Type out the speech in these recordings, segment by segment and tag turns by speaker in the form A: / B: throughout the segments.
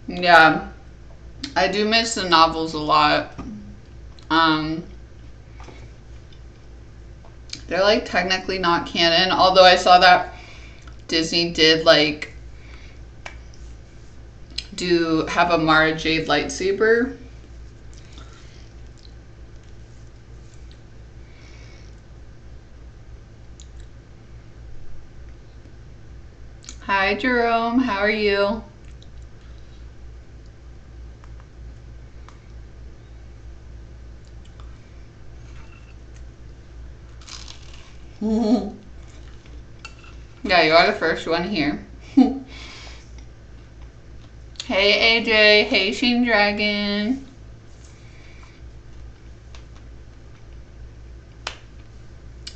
A: Yeah, I do miss the novels a lot. Um, they're like technically not canon, although I saw that Disney did like do have a Mara Jade lightsaber. Hi, Jerome. How are you? Yeah, you are the first one here. Hey, AJ. Hey, Sheen Dragon.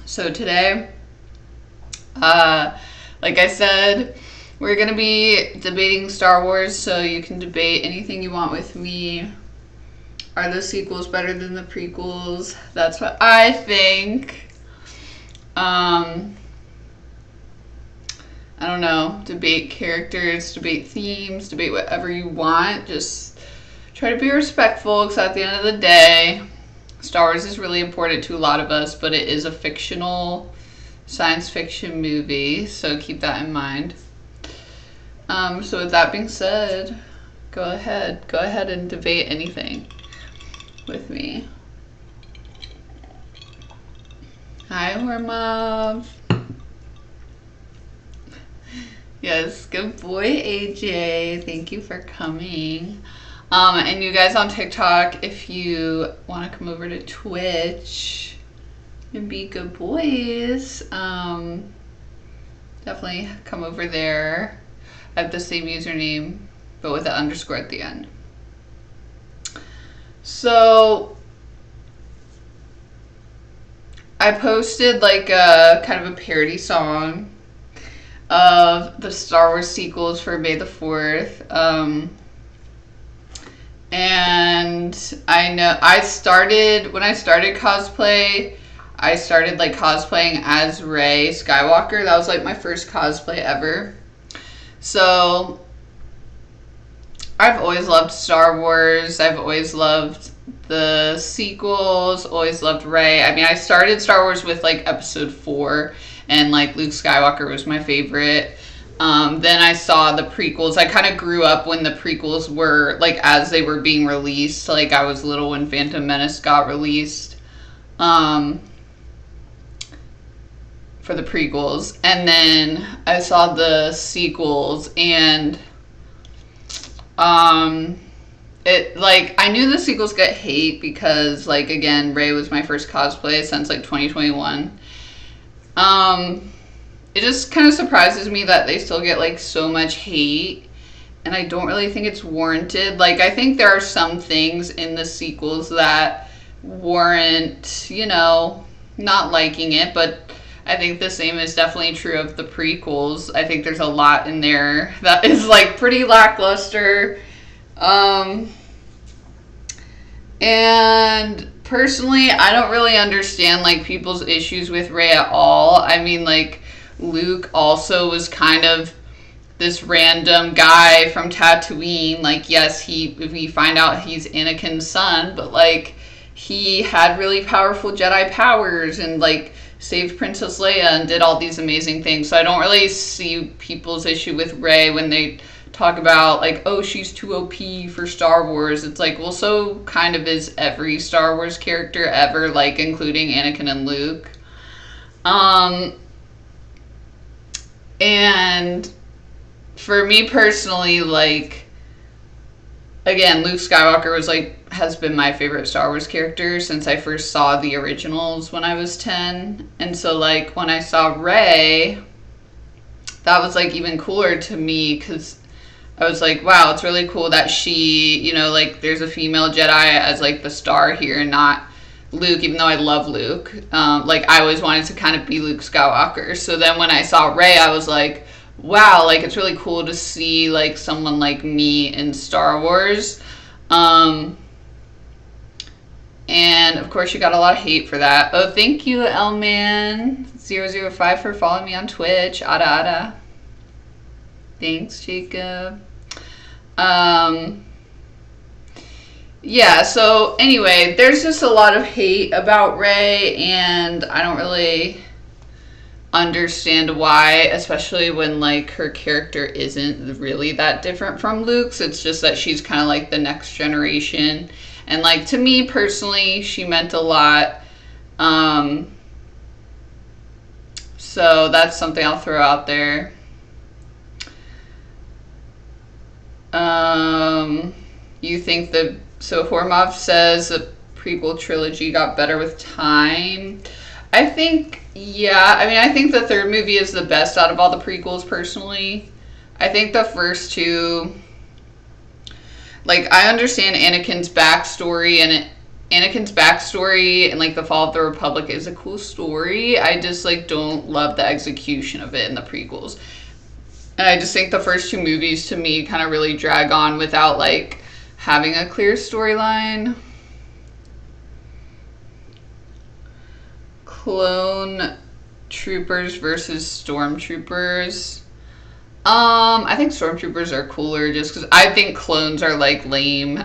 A: So today, uh, like I said, we're gonna be debating Star Wars, so you can debate anything you want with me. Are the sequels better than the prequels? That's what I think. Um, I don't know. Debate characters, debate themes, debate whatever you want. Just try to be respectful, because at the end of the day, Star Wars is really important to a lot of us, but it is a fictional science fiction movie, so keep that in mind. So with that being said, go ahead and debate anything with me. Hi, Hormov. Yes, good boy, AJ. Thank you for coming. And you guys on TikTok, if you want to come over to Twitch and be good boys, definitely come over there. I have the same username, but with an underscore at the end. So I posted like a kind of a parody song of the Star Wars sequels for May the 4th. And I know when I started cosplay, I started like cosplaying as Rey Skywalker. That was like my first cosplay ever. So I've always loved Star Wars. I've always loved the sequels, always loved Rey. I mean, I started Star Wars with like episode 4, and like Luke Skywalker was my favorite. Then I saw the prequels. I kind of grew up when the prequels were like as they were being released. Like I was little when Phantom Menace got released. For the prequels, and then I saw the sequels, and it like I knew the sequels get hate because like again Rey was my first cosplay since like 2021. It just kind of surprises me that they still get like so much hate, and I don't really think it's warranted. Like I think there are some things in the sequels that warrant, not liking it, but I think the same is definitely true of the prequels. I think there's a lot in there that is like pretty lackluster. And personally, I don't really understand like people's issues with Rey at all. I mean, like Luke also was kind of this random guy from Tatooine. Like, yes, we find out he's Anakin's son, but like he had really powerful Jedi powers and like saved Princess Leia and did all these amazing things. So I don't really see people's issue with Rey when they talk about like, oh, she's too OP for Star Wars. It's like, well, so kind of is every Star Wars character ever, like including Anakin and Luke. And for me personally, like, again, Luke Skywalker was like has been my favorite Star Wars character since I first saw the originals when I was 10. And so like when I saw Rey, that was like even cooler to me because I was like, wow, it's really cool that she, like there's a female Jedi as like the star here and not Luke, even though I love Luke. Like I always wanted to kind of be Luke Skywalker. So then when I saw Rey, I was like, wow, like it's really cool to see like someone like me in Star Wars. And of course you got a lot of hate for that. Oh, thank you, Lman005 for following me on Twitch. Ada. Thanks, Jacob. Um, yeah, so anyway, there's just a lot of hate about Rey, and I don't really understand why, especially when like her character isn't really that different from Luke's. It's just that she's kind of like the next generation, and like to me personally, she meant a lot. So that's something I'll throw out there. You think so Hormov says the prequel trilogy got better with time. I think, yeah. I mean, I think the third movie is the best out of all the prequels, personally. I think the first two, like, I understand Anakin's backstory, and like the Fall of the Republic is a cool story. I just like don't love the execution of it in the prequels. And I just think the first two movies to me kind of really drag on without like having a clear storyline. Clone troopers versus stormtroopers. I think stormtroopers are cooler just because I think clones are like lame.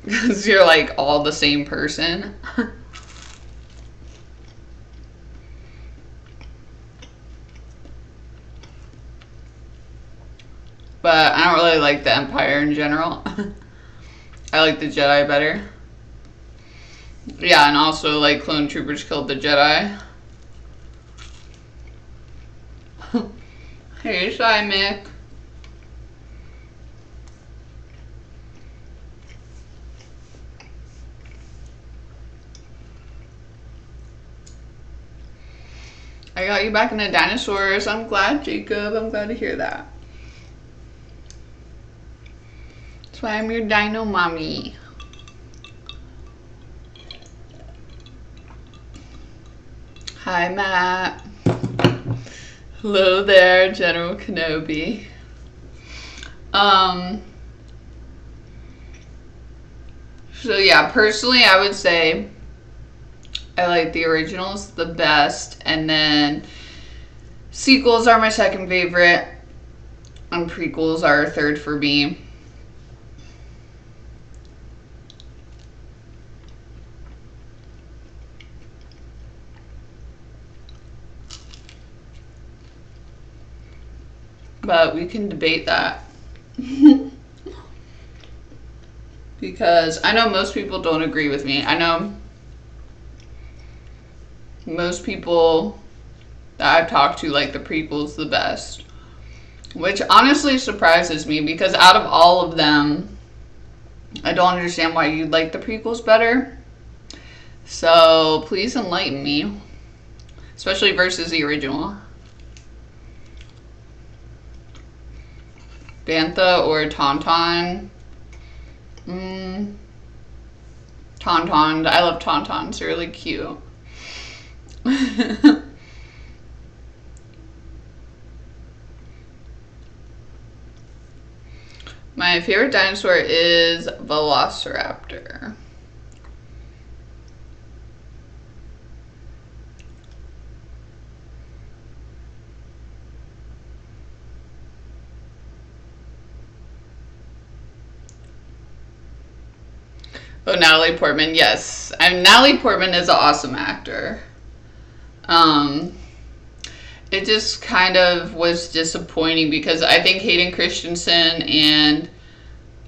A: Because you're like all the same person. But I don't really like the Empire in general. I like the Jedi better. Yeah, and also like clone troopers killed the Jedi. Hey, Shy Mick. I got you back into dinosaurs. I'm glad, Jacob. I'm glad to hear that. That's why I'm your dino mommy. Hi, Matt. Hello there, General Kenobi. So yeah, personally, I would say I like the originals the best, and then sequels are my second favorite, and prequels are third for me. But we can debate that. Because I know most people don't agree with me. I know most people that I've talked to like the prequels the best. Which honestly surprises me because out of all of them, I don't understand why you like the prequels better. So please enlighten me. Especially versus the original. Bantha or Tauntaun? Tauntaun. I love Tauntauns. They're really cute. My favorite dinosaur is Velociraptor. Oh, Natalie Portman, yes. Natalie Portman is an awesome actor. It just kind of was disappointing because I think Hayden Christensen and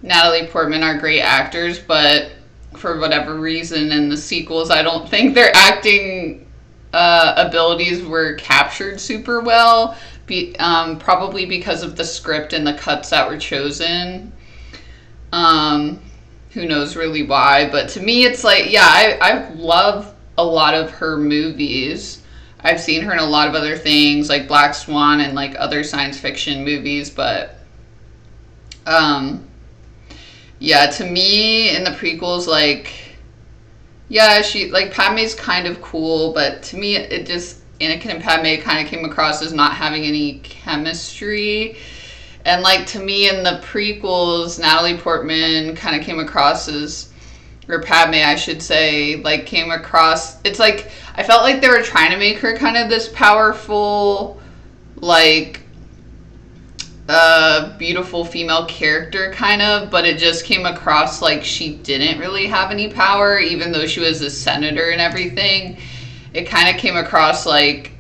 A: Natalie Portman are great actors, but for whatever reason in the sequels, I don't think their acting abilities were captured super well. Probably because of the script and the cuts that were chosen. Who knows really why, but to me it's like, yeah, I love a lot of her movies. I've seen her in a lot of other things like Black Swan and like other science fiction movies, but yeah, to me in the prequels, like, yeah, she like Padme's kind of cool, but to me it just Anakin and Padme kind of came across as not having any chemistry. And, like, to me in the prequels, Natalie Portman kind of came across as, or Padme, I should say, like, came across, it's like, I felt like they were trying to make her kind of this powerful, like, a beautiful female character, kind of, but it just came across like she didn't really have any power, even though she was a senator and everything. It kind of came across like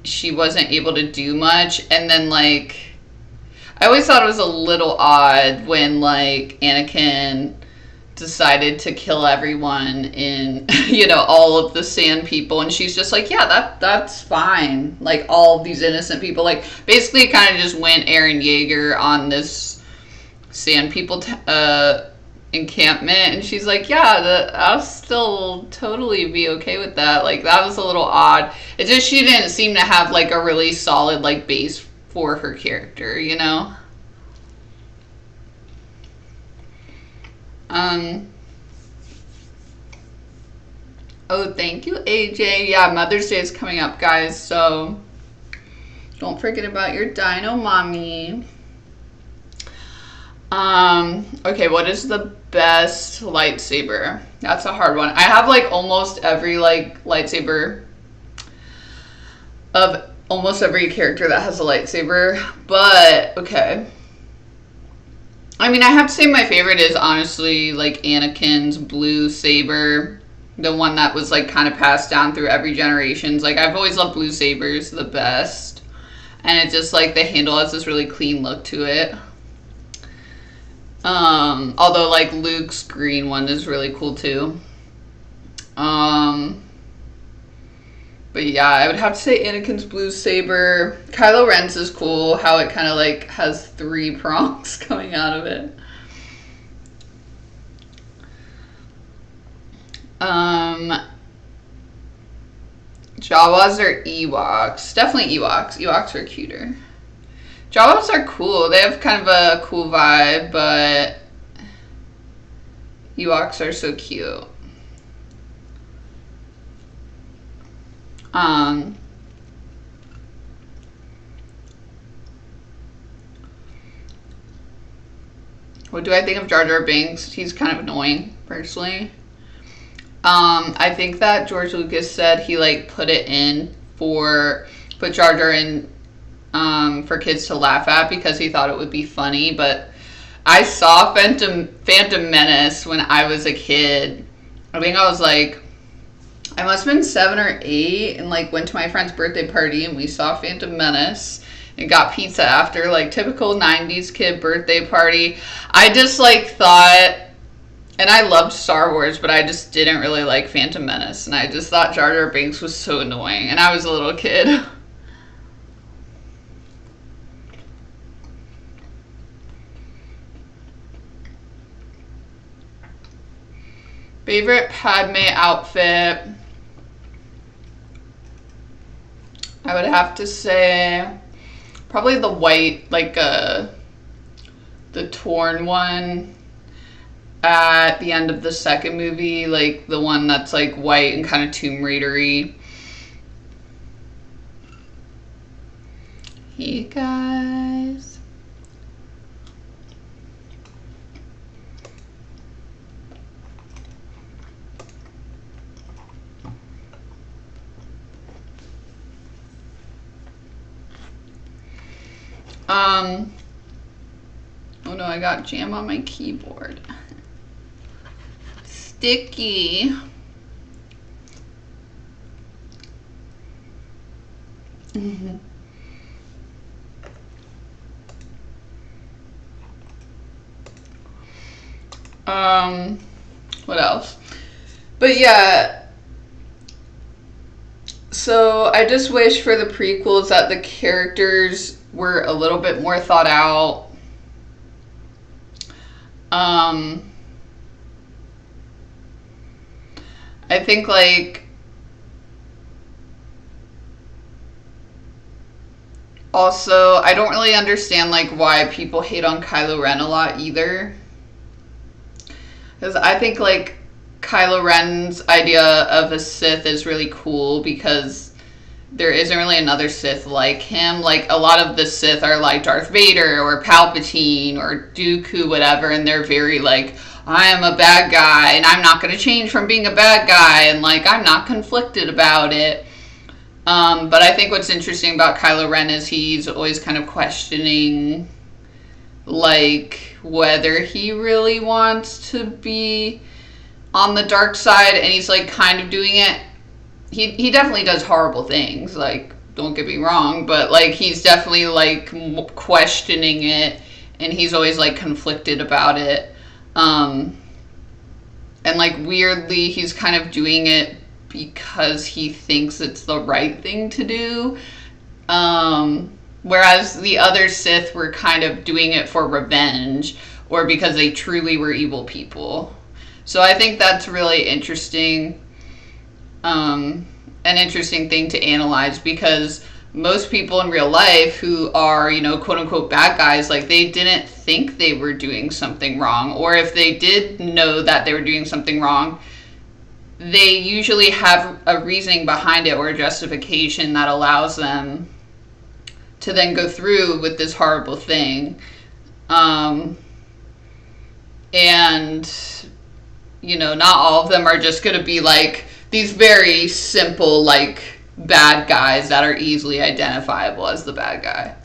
A: she wasn't able to do much. And then, like, I always thought it was a little odd when, like, Anakin decided to kill everyone in, you know, all of the sand people, and she's just like, yeah, that's fine, like, all of these innocent people, like, basically kind of just went Eren Yeager on this sand people encampment, and she's like, yeah, I'll still totally be okay with that. Like, that was a little odd. It just, she didn't seem to have, like, a really solid, like, base for her character, you know? Oh, thank you, AJ. Yeah, Mother's Day is coming up, guys, so don't forget about your dino mommy. Okay, what is the best lightsaber? That's a hard one. I have, like, almost every, like, lightsaber of almost every character that has a lightsaber, but, okay. I mean, I have to say my favorite is honestly, like, Anakin's blue saber. The one that was, like, kind of passed down through every generations. Like, I've always loved blue sabers the best. And it just, like, the handle has this really clean look to it. Although, like, Luke's green one is really cool, too. But yeah, I would have to say Anakin's blue saber. Kylo Ren's is cool, how it kind of, like, has 3 prongs coming out of it. Jawas or Ewoks? Definitely Ewoks. Ewoks are cuter. Jawas are cool. They have kind of a cool vibe, but Ewoks are so cute. What do I think of Jar Jar Binks? He's kind of annoying, personally. I think that George Lucas said he, like, put Jar Jar in for kids to laugh at because he thought it would be funny, but I saw Phantom Menace when I was a kid. I think I was, like, I must have been 7 or 8, and, like, went to my friend's birthday party, and we saw Phantom Menace, and got pizza after, like, typical 90s kid birthday party. I just, like, thought, and I loved Star Wars, but I just didn't really like Phantom Menace, and I just thought Jar Jar Binks was so annoying, and I was a little kid. Favorite Padme outfit? I would have to say probably the white, like, the torn one at the end of the second movie, like the one that's, like, white and kind of Tomb Raider-y. Hey guys. Oh no, I got jam on my keyboard. Sticky. What else? But yeah, so I just wish for the prequels that the characters were a little bit more thought out. I think, like, also, I don't really understand, like, why people hate on Kylo Ren a lot either. Because I think, like, Kylo Ren's idea of a Sith is really cool because there isn't really another Sith like him. Like, a lot of the Sith are like Darth Vader or Palpatine or Dooku, whatever, and they're very, like, I am a bad guy and I'm not going to change from being a bad guy, and, like, I'm not conflicted about it. But I think what's interesting about Kylo Ren is he's always kind of questioning, like, whether he really wants to be on the dark side, and he's, like, kind of doing it. He definitely does horrible things, like, don't get me wrong, but, like, he's definitely, like, questioning it, and he's always, like, conflicted about it. And, like, weirdly, he's kind of doing it because he thinks it's the right thing to do. Whereas the other Sith were kind of doing it for revenge or because they truly were evil people. So I think that's really interesting. An interesting thing to analyze, because most people in real life who are, you know, quote unquote bad guys, like, they didn't think they were doing something wrong. Or if they did know that they were doing something wrong, they usually have a reasoning behind it or a justification that allows them to then go through with this horrible thing. And, you know, not all of them are just going to be like these very simple, like, bad guys that are easily identifiable as the bad guy.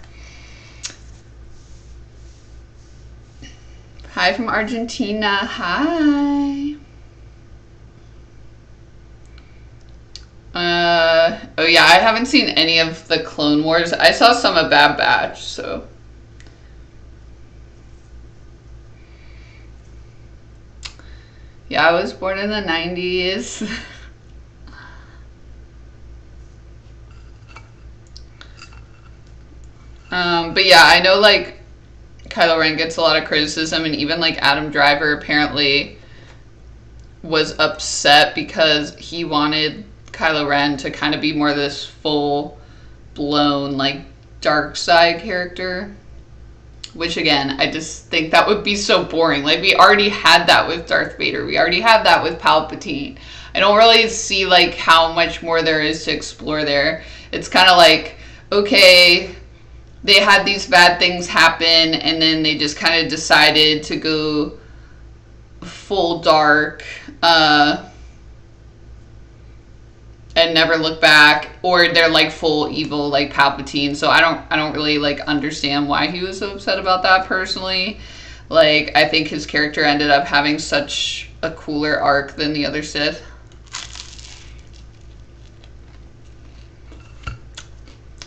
A: Hi from Argentina. Hi. Oh yeah, I haven't seen any of the Clone Wars. I saw some of Bad Batch, so. Yeah, I was born in the 90s. But yeah, I know, like, Kylo Ren gets a lot of criticism, and even, like, Adam Driver apparently was upset because he wanted Kylo Ren to kind of be more this full-blown, like, dark side character. Which, again, I just think that would be so boring. Like, we already had that with Darth Vader. We already had that with Palpatine. I don't really see, like, how much more there is to explore there. It's kind of like, okay, they had these bad things happen, and then they just kind of decided to go full dark, and never look back, or they're like full evil like Palpatine. So I don't really like understand why he was so upset about that personally. Like, I think his character ended up having such a cooler arc than the other Sith.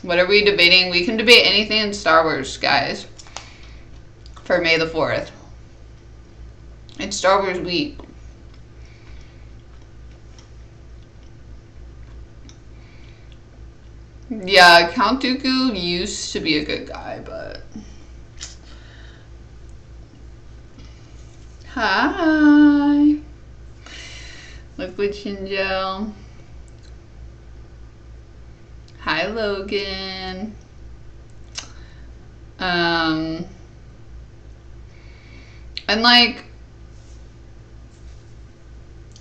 A: What are we debating? We can debate anything in Star Wars, guys, for May the 4th. It's Star Wars week. Yeah, Count Dooku used to be a good guy, but... Hi! Liquid Shinjo. Hi, Logan. And, like,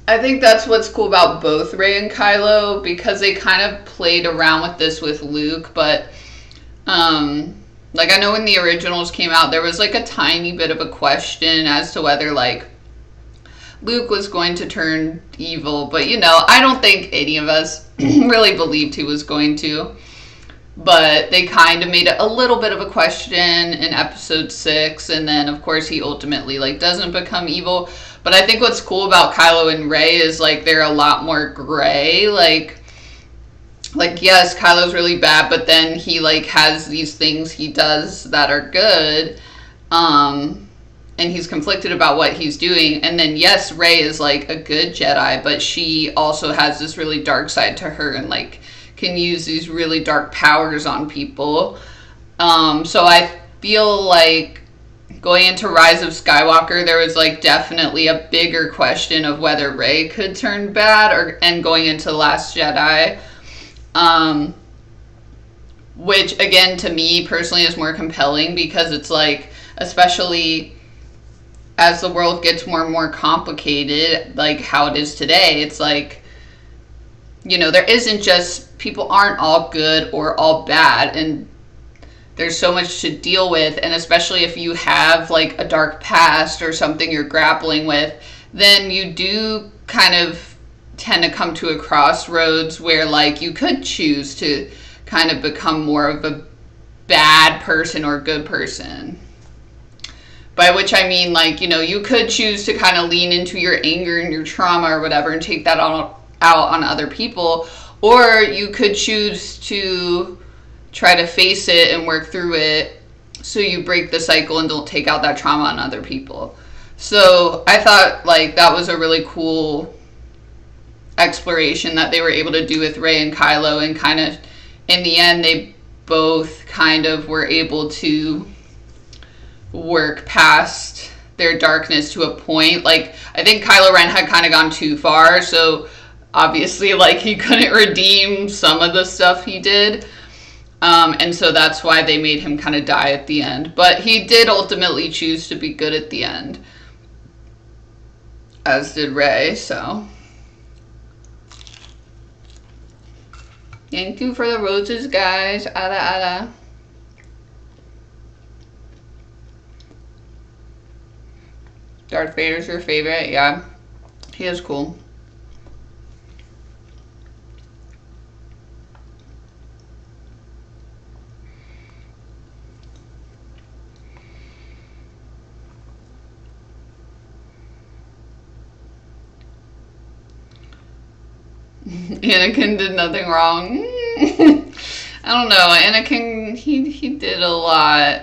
A: I think that's what's cool about both Rey and Kylo, because they kind of played around with this with Luke, but, like, I know when the originals came out, there was, like, a tiny bit of a question as to whether, like, Luke was going to turn evil, but, you know, I don't think any of us really believed he was going to, but they kind of made it a little bit of a question in episode 6, and then, of course, he ultimately, like, doesn't become evil. But I think what's cool about Kylo and Rey is, like, they're a lot more gray. Like, yes, Kylo's really bad, but then he, like, has these things he does that are good. And he's conflicted about what he's doing. And then, yes, Rey is, like, a good Jedi, but she also has this really dark side to her and, like, can use these really dark powers on people. So I feel like going into Rise of Skywalker, there was, like, definitely a bigger question of whether Rey could turn bad, and going into The Last Jedi, which, again, to me personally is more compelling, because it's like, especially as the world gets more and more complicated, like how it is today, it's like, you know, there isn't just, people aren't all good or all bad, and there's so much to deal with, and especially if you have, like, a dark past or something you're grappling with, then you do kind of tend to come to a crossroads where like you could choose to kind of become more of a bad person or good person. By which I mean, like, you know, you could choose to kind of lean into your anger and your trauma or whatever and take that out on other people, or you could choose to try to face it and work through it so you break the cycle and don't take out that trauma on other people. So I thought, like, that was a really cool exploration that they were able to do with Rey and Kylo, and kind of, in the end, they both kind of were able to work past their darkness to a point. Like, I think Kylo Ren had kind of gone too far, so obviously, like, he couldn't redeem some of the stuff he did. And so that's why they made him kind of die at the end. But he did ultimately choose to be good at the end, as did Rey, so. Thank you for the roses, guys. Ada. Darth Vader's your favorite? Yeah. He is cool. Anakin did nothing wrong. I don't know. Anakin, he did a lot.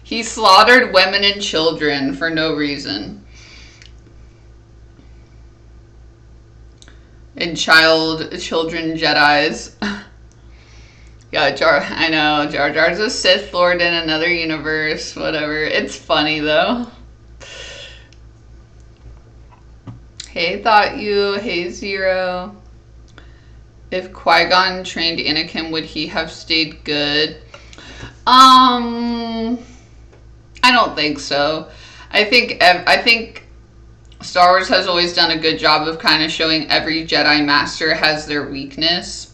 A: He slaughtered women and children for no reason. And children Jedis. Yeah, I know. Jar Jar's a Sith Lord in another universe. Whatever. It's funny, though. Hey, Thought You. Hey, Zero. If Qui-Gon trained Anakin, would he have stayed good? I don't think so. I think Star Wars has always done a good job of kind of showing every Jedi Master has their weakness.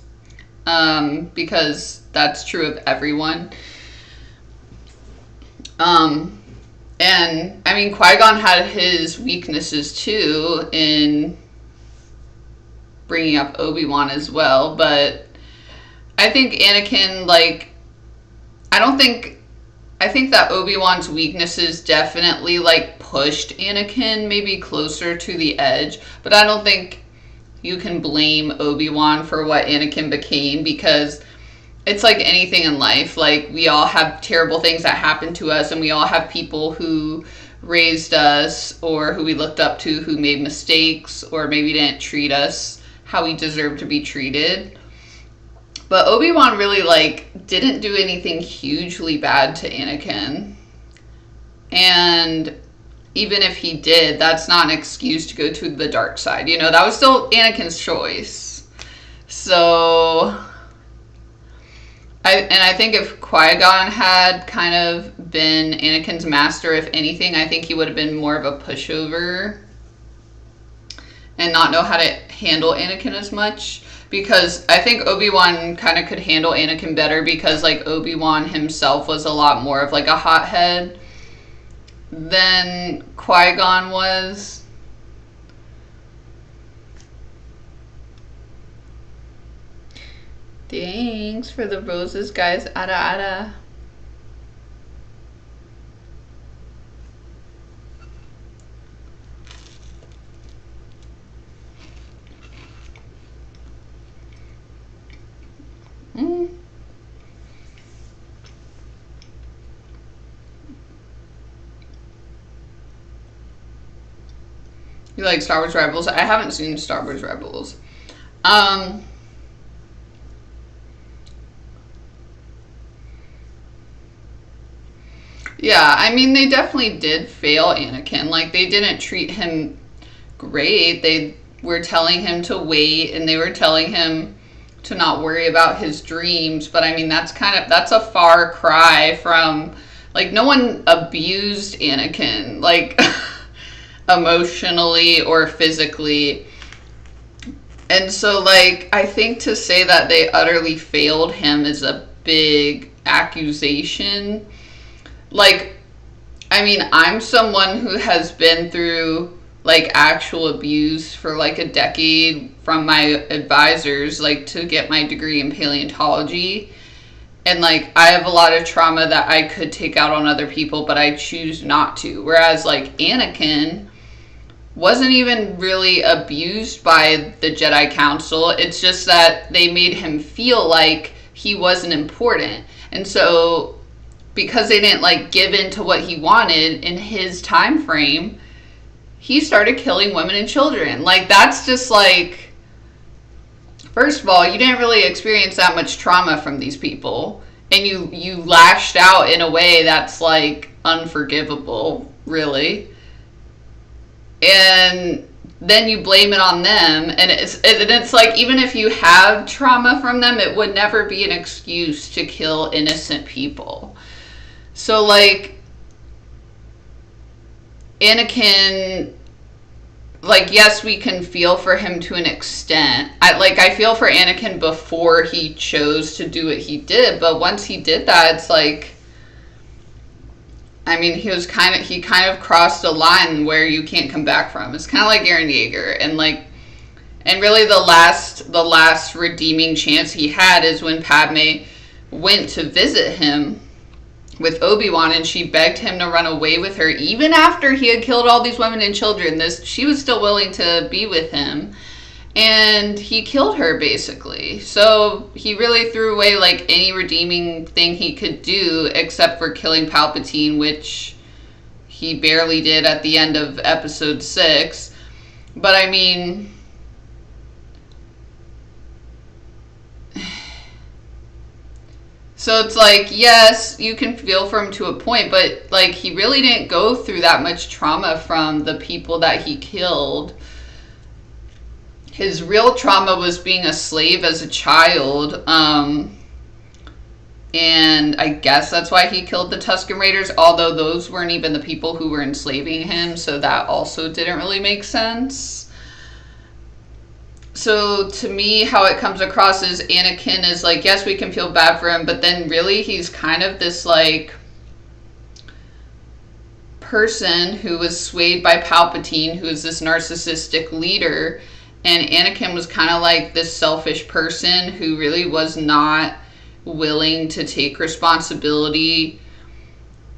A: Because that's true of everyone. And, I mean, Qui-Gon had his weaknesses, too, in bringing up Obi-Wan as well. But I think Anakin, like, I think that Obi-Wan's weaknesses definitely, like, pushed Anakin maybe closer to the edge. But I don't think you can blame Obi-Wan for what Anakin became, because it's like anything in life. Like, we all have terrible things that happen to us, and we all have people who raised us or who we looked up to who made mistakes or maybe didn't treat us how we deserve to be treated. But Obi-Wan really, like, didn't do anything hugely bad to Anakin. And even if he did, that's not an excuse to go to the dark side. You know, that was still Anakin's choice. So, I think if Qui-Gon had kind of been Anakin's master, if anything, I think he would have been more of a pushover and not know how to handle Anakin as much. Because I think Obi-Wan kind of could handle Anakin better, because, like, Obi-Wan himself was a lot more of, like, a hothead than Qui-Gon was. Thanks for the roses, guys. Ada. You like Star Wars Rebels? I haven't seen Star Wars Rebels. Yeah, I mean, they definitely did fail Anakin. Like, they didn't treat him great. They were telling him to wait, and they were telling him to not worry about his dreams. But I mean, that's a far cry from, like, no one abused Anakin, like, emotionally or physically. And so, like, I think to say that they utterly failed him is a big accusation. Like, I mean, I'm someone who has been through like actual abuse for like a decade from my advisors, like to get my degree in paleontology. And like I have a lot of trauma that I could take out on other people, but I choose not to. Whereas like Anakin wasn't even really abused by the Jedi Council. It's just that they made him feel like he wasn't important. And so because they didn't like give in to what he wanted in his time frame, he started killing women and children. Like that's just like, first of all, you didn't really experience that much trauma from these people, and you lashed out in a way that's like unforgivable, really. And then you blame it on them, and it's like, even if you have trauma from them, it would never be an excuse to kill innocent people. So like Anakin, like, yes, we can feel for him to an extent. I feel for Anakin before he chose to do what he did, but once he did that, it's like, I mean, he kind of crossed a line where you can't come back from. It's kind of like Eren Yeager, and really the last redeeming chance he had is when Padme went to visit him with Obi-Wan, and she begged him to run away with her even after he had killed all these women and children. She was still willing to be with him, and he killed her basically. So he really threw away like any redeeming thing he could do except for killing Palpatine, which he barely did at the end of episode 6. But I mean, so it's like, yes, you can feel for him to a point, but like he really didn't go through that much trauma from the people that he killed. His real trauma was being a slave as a child. And I guess that's why he killed the Tusken Raiders, although those weren't even the people who were enslaving him, so that also didn't really make sense. So to me, how it comes across is Anakin is like, yes, we can feel bad for him, but then really he's kind of this like person who was swayed by Palpatine, who is this narcissistic leader, and Anakin was kind of like this selfish person who really was not willing to take responsibility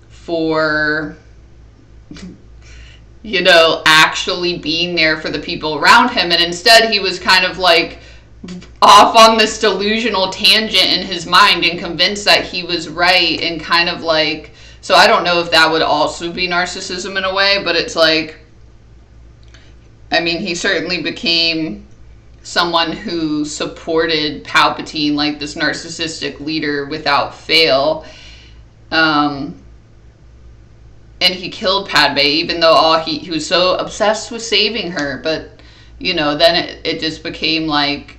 A: for actually being there for the people around him. And instead he was kind of like off on this delusional tangent in his mind and convinced that he was right, and kind of like, so I don't know if that would also be narcissism in a way, but it's like, I mean, he certainly became someone who supported Palpatine, like this narcissistic leader, without fail. And he killed Padme, even though he was so obsessed with saving her. But, then it just became like,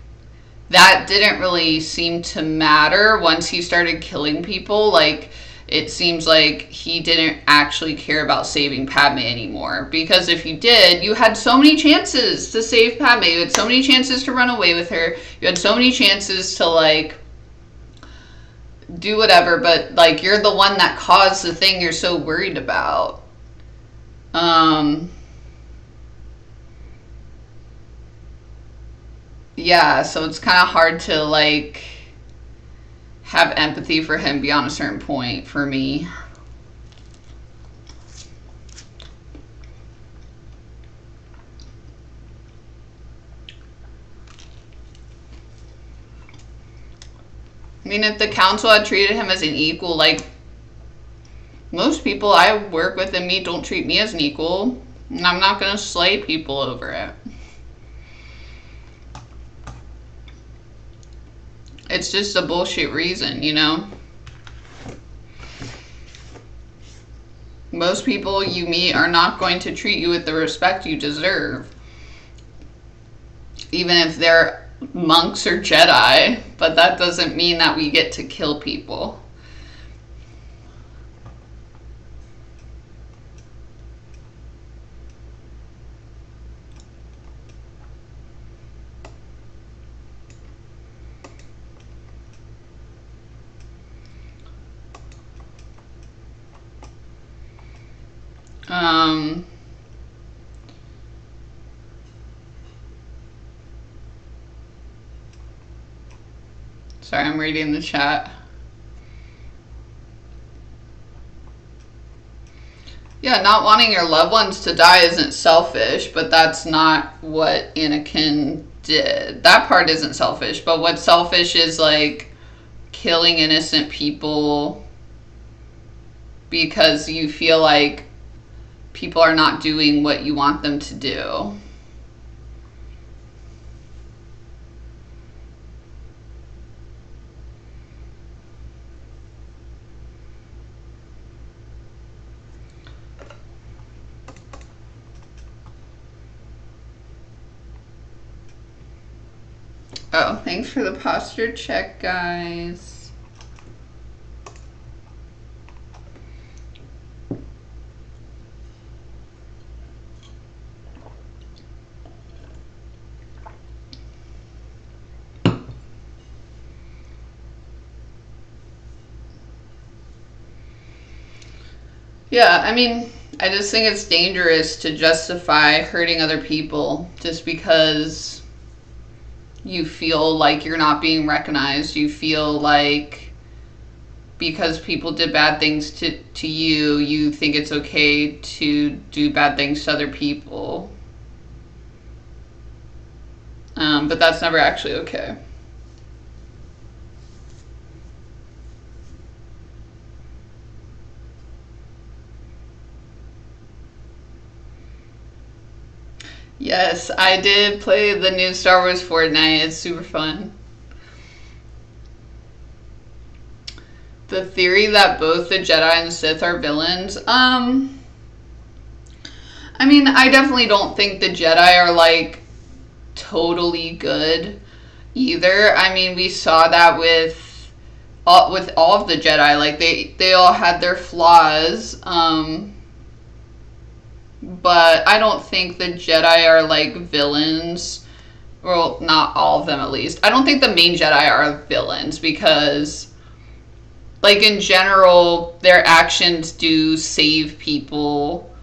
A: that didn't really seem to matter once he started killing people. Like, it seems like he didn't actually care about saving Padme anymore. Because if you did, you had so many chances to save Padme. You had so many chances to run away with her. You had so many chances to, like, do whatever, but like, you're the one that caused the thing you're so worried about. Yeah, so it's kind of hard to like have empathy for him beyond a certain point for me. I mean, if the council had treated him as an equal, like, most people I work with and meet don't treat me as an equal, and I'm not going to slay people over it. It's just a bullshit reason, Most people you meet are not going to treat you with the respect you deserve, even if they're monks or Jedi, but that doesn't mean that we get to kill people. I'm reading the chat. Yeah, not wanting your loved ones to die isn't selfish, but that's not what Anakin did. That part isn't selfish, but what's selfish is like killing innocent people because you feel like people are not doing what you want them to do. Oh, thanks for the posture check, guys. Yeah, I mean, I just think it's dangerous to justify hurting other people just because you feel like you're not being recognized. You feel like because people did bad things to you, you think it's okay to do bad things to other people. But that's never actually okay. Yes, I did play the new Star Wars Fortnite. It's super fun. The theory that both the Jedi and the Sith are villains. I mean, I definitely don't think the Jedi are like totally good either. I mean, we saw that with all of the Jedi. Like they all had their flaws. But I don't think the Jedi are like villains. Well, not all of them at least. I don't think the main Jedi are villains because, like, in general, their actions do save people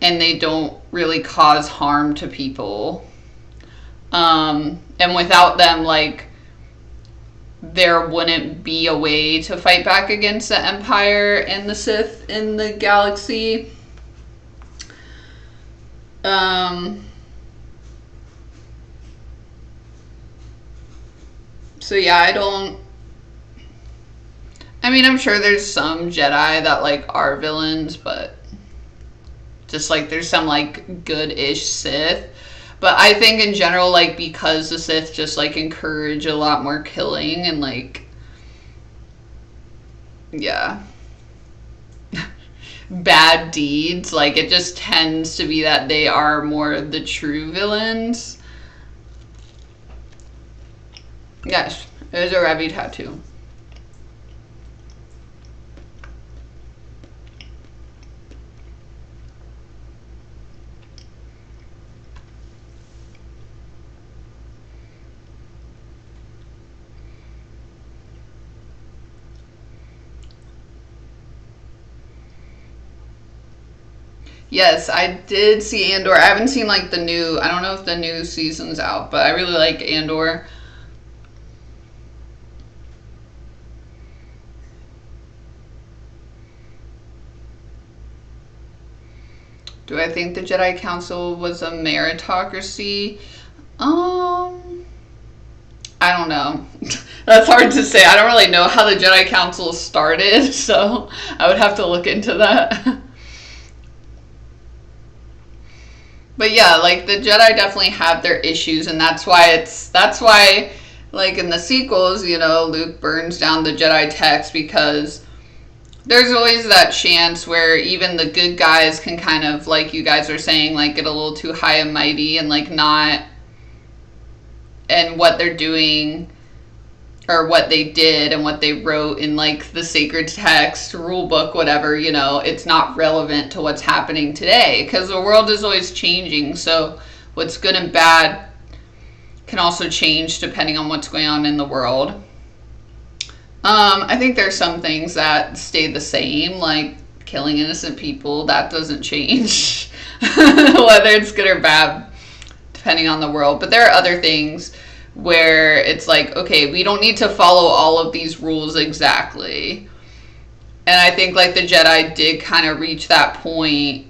A: and they don't really cause harm to people. And without them, like, there wouldn't be a way to fight back against the Empire and the Sith in the galaxy. So yeah, I mean, I'm sure there's some Jedi that like are villains, but just like there's some like good-ish Sith. But I think in general, like, because the Sith just like encourage a lot more killing and like, yeah, bad deeds, like it just tends to be that they are more the true villains. Yes, there's a Rebby tattoo. Yes, I did see Andor. I haven't seen like the new, I don't know if the new season's out, but I really like Andor. Do I think the Jedi Council was a meritocracy? I don't know. That's hard to say. I don't really know how the Jedi Council started, so I would have to look into that. But yeah, like the Jedi definitely have their issues, and that's why like in the sequels, you know, Luke burns down the Jedi text because there's always that chance where even the good guys can kind of, like you guys are saying, like get a little too high and mighty and like not, and what they're doing or what they did and what they wrote in like the sacred text, rule book, whatever, you know, it's not relevant to what's happening today because the world is always changing. So what's good and bad can also change depending on what's going on in the world. I think there's some things that stay the same, like killing innocent people. That doesn't change, whether it's good or bad, depending on the world. But there are other things where it's like, okay, we don't need to follow all of these rules exactly. And I think like the Jedi did kind of reach that point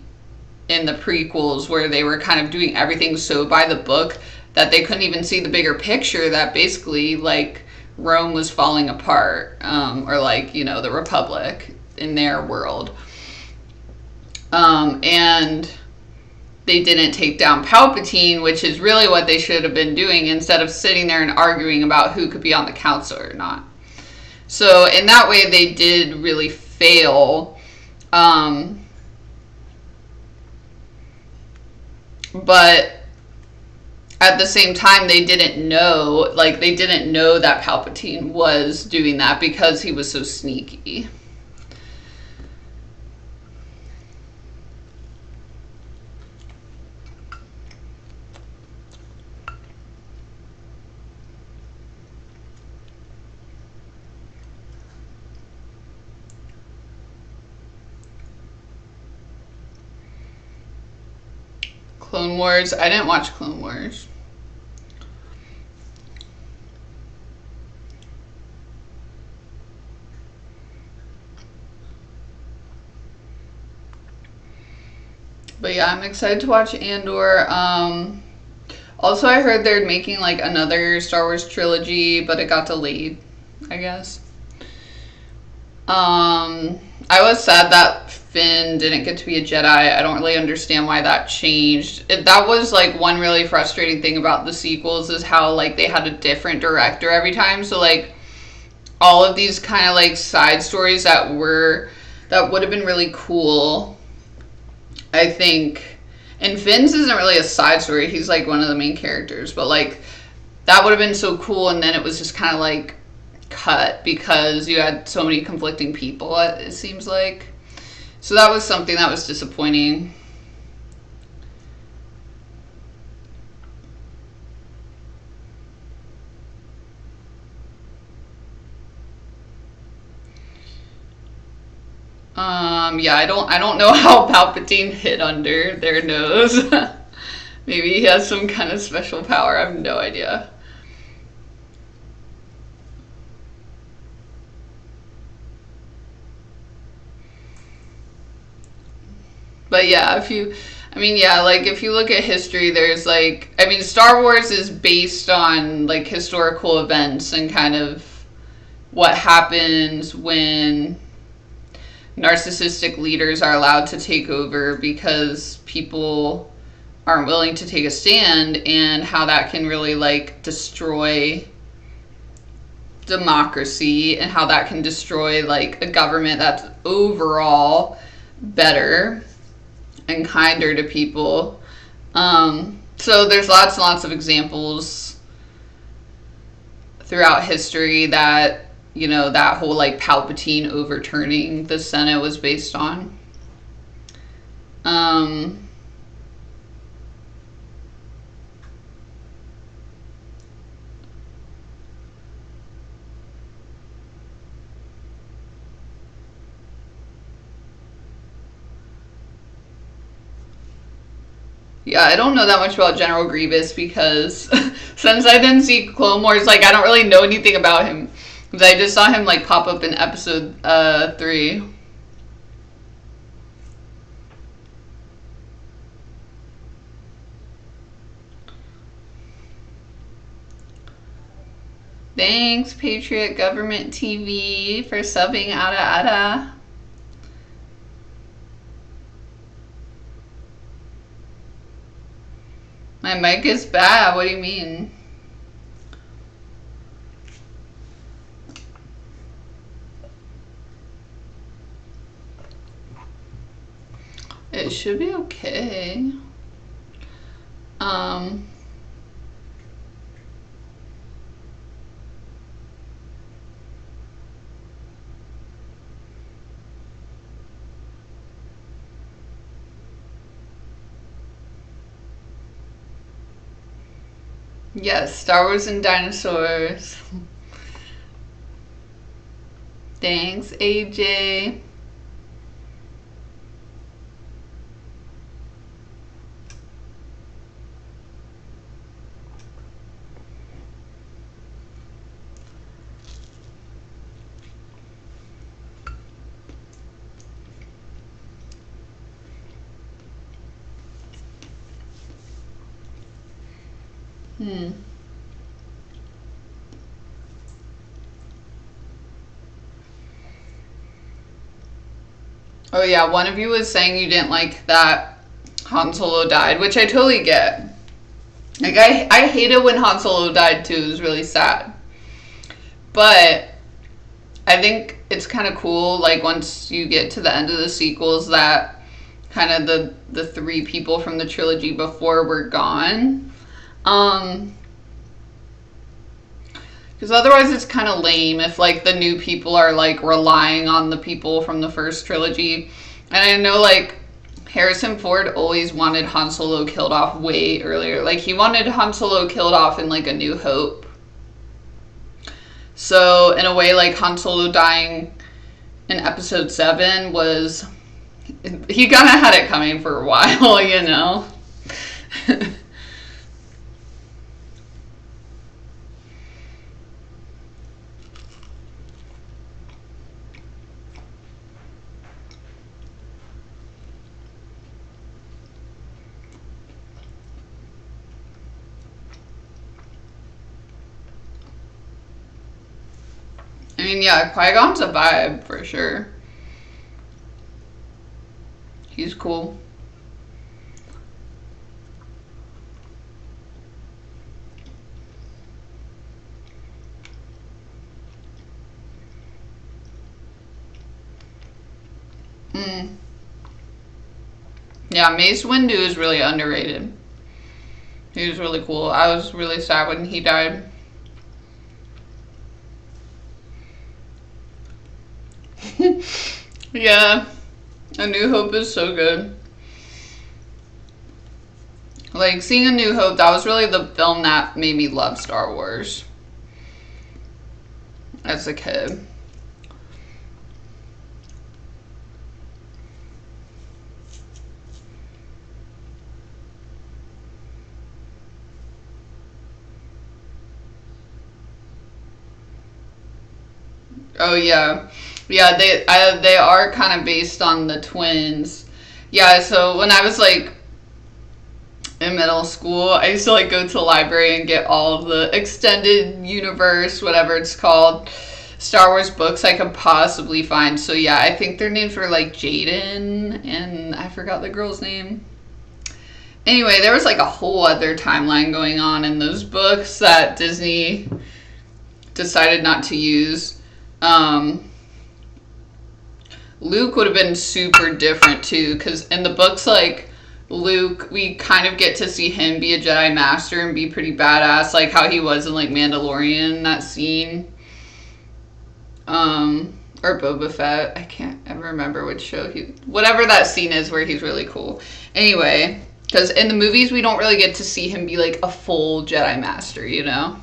A: in the prequels where they were kind of doing everything so by the book that they couldn't even see the bigger picture, that basically like Rome was falling apart, or like, you know, the Republic in their world. And they didn't take down Palpatine, which is really what they should have been doing, instead of sitting there and arguing about who could be on the council or not. So in that way, they did really fail. But at the same time, they didn't know that Palpatine was doing that because he was so sneaky. Clone Wars. I didn't watch Clone Wars. But yeah, I'm excited to watch Andor. Also, I heard they're making like another Star Wars trilogy, but it got delayed, I guess. I was sad that Finn didn't get to be a Jedi. I don't really understand why that changed. That was like one really frustrating thing about the sequels, is how like they had a different director every time. So like all of these kind of like side stories that would have been really cool, I think. And Finn's isn't really a side story. He's like one of the main characters, but like that would have been so cool, and then it was just kind of like cut because you had so many conflicting people, it seems like. So that was something that was disappointing. Yeah, I don't know how Palpatine hid under their nose. Maybe he has some kind of special power. I have no idea. But yeah, if you look at history, there's like, I mean, Star Wars is based on like historical events and kind of what happens when narcissistic leaders are allowed to take over because people aren't willing to take a stand, and how that can really like destroy democracy, and how that can destroy like a government that's overall better and kinder to people. So there's lots and lots of examples throughout history that, you know, that whole like Palpatine overturning the Senate was based on. Yeah, I don't know that much about General Grievous because since I didn't see Clone Wars, like I don't really know anything about him. I just saw him like pop up in episode 3. Thanks, Patriot Government TV, for subbing Ada Ada. My mic is bad. What do you mean? It should be okay. Yes, Star Wars and dinosaurs. Thanks, AJ. Hmm. Oh yeah, one of you was saying you didn't like that Han Solo died, which I totally get. Like I hated when Han Solo died too. It was really sad. But I think it's kind of cool, like once you get to the end of the sequels, that kind of the three people from the trilogy before were gone. Because otherwise it's kind of lame if like the new people are like relying on the people from the first trilogy. And I know like Harrison Ford always wanted Han Solo killed off way earlier. Like he wanted Han Solo killed off in like A New Hope. So in a way, like Han Solo dying in episode 7 was, he kind of had it coming for a while, you know. I mean, yeah, Qui-Gon's a vibe for sure. He's cool. Mm. Yeah, Mace Windu is really underrated. He was really cool. I was really sad when he died. Yeah, A New Hope is so good. Like, seeing A New Hope, that was really the film that made me love Star Wars as a kid. Oh yeah, yeah. They are kind of based on the twins. Yeah. So when I was like in middle school, I used to like go to the library and get all of the extended universe, whatever it's called, Star Wars books I could possibly find. So yeah, I think their names were like Jaden and I forgot the girl's name. Anyway, there was like a whole other timeline going on in those books that Disney decided not to use. Um, Luke would have been super different too, because in the books, like Luke, we kind of get to see him be a Jedi Master and be pretty badass, like how he was in like Mandalorian, that scene. Or Boba Fett. I can't ever remember which show whatever that scene is where he's really cool. Anyway, because in the movies we don't really get to see him be like a full Jedi Master, you know?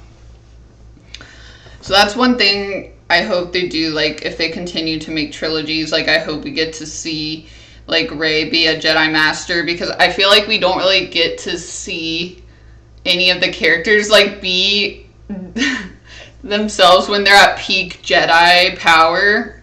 A: So that's one thing I hope they do, like if they continue to make trilogies, like I hope we get to see like Rey be a Jedi Master, because I feel like we don't really get to see any of the characters like be themselves when they're at peak Jedi power.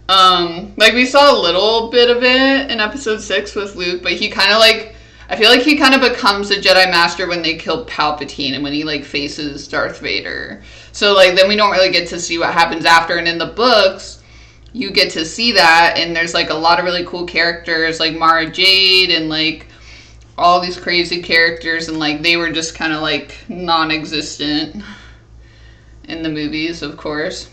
A: Like we saw a little bit of it in episode 6 with Luke, but he kind of like, I feel like he kind of becomes a Jedi Master when they kill Palpatine and when he like faces Darth Vader. So like then we don't really get to see what happens after, and in the books you get to see that, and there's like a lot of really cool characters like Mara Jade and like all these crazy characters, and like they were just kind of like non-existent in the movies, of course.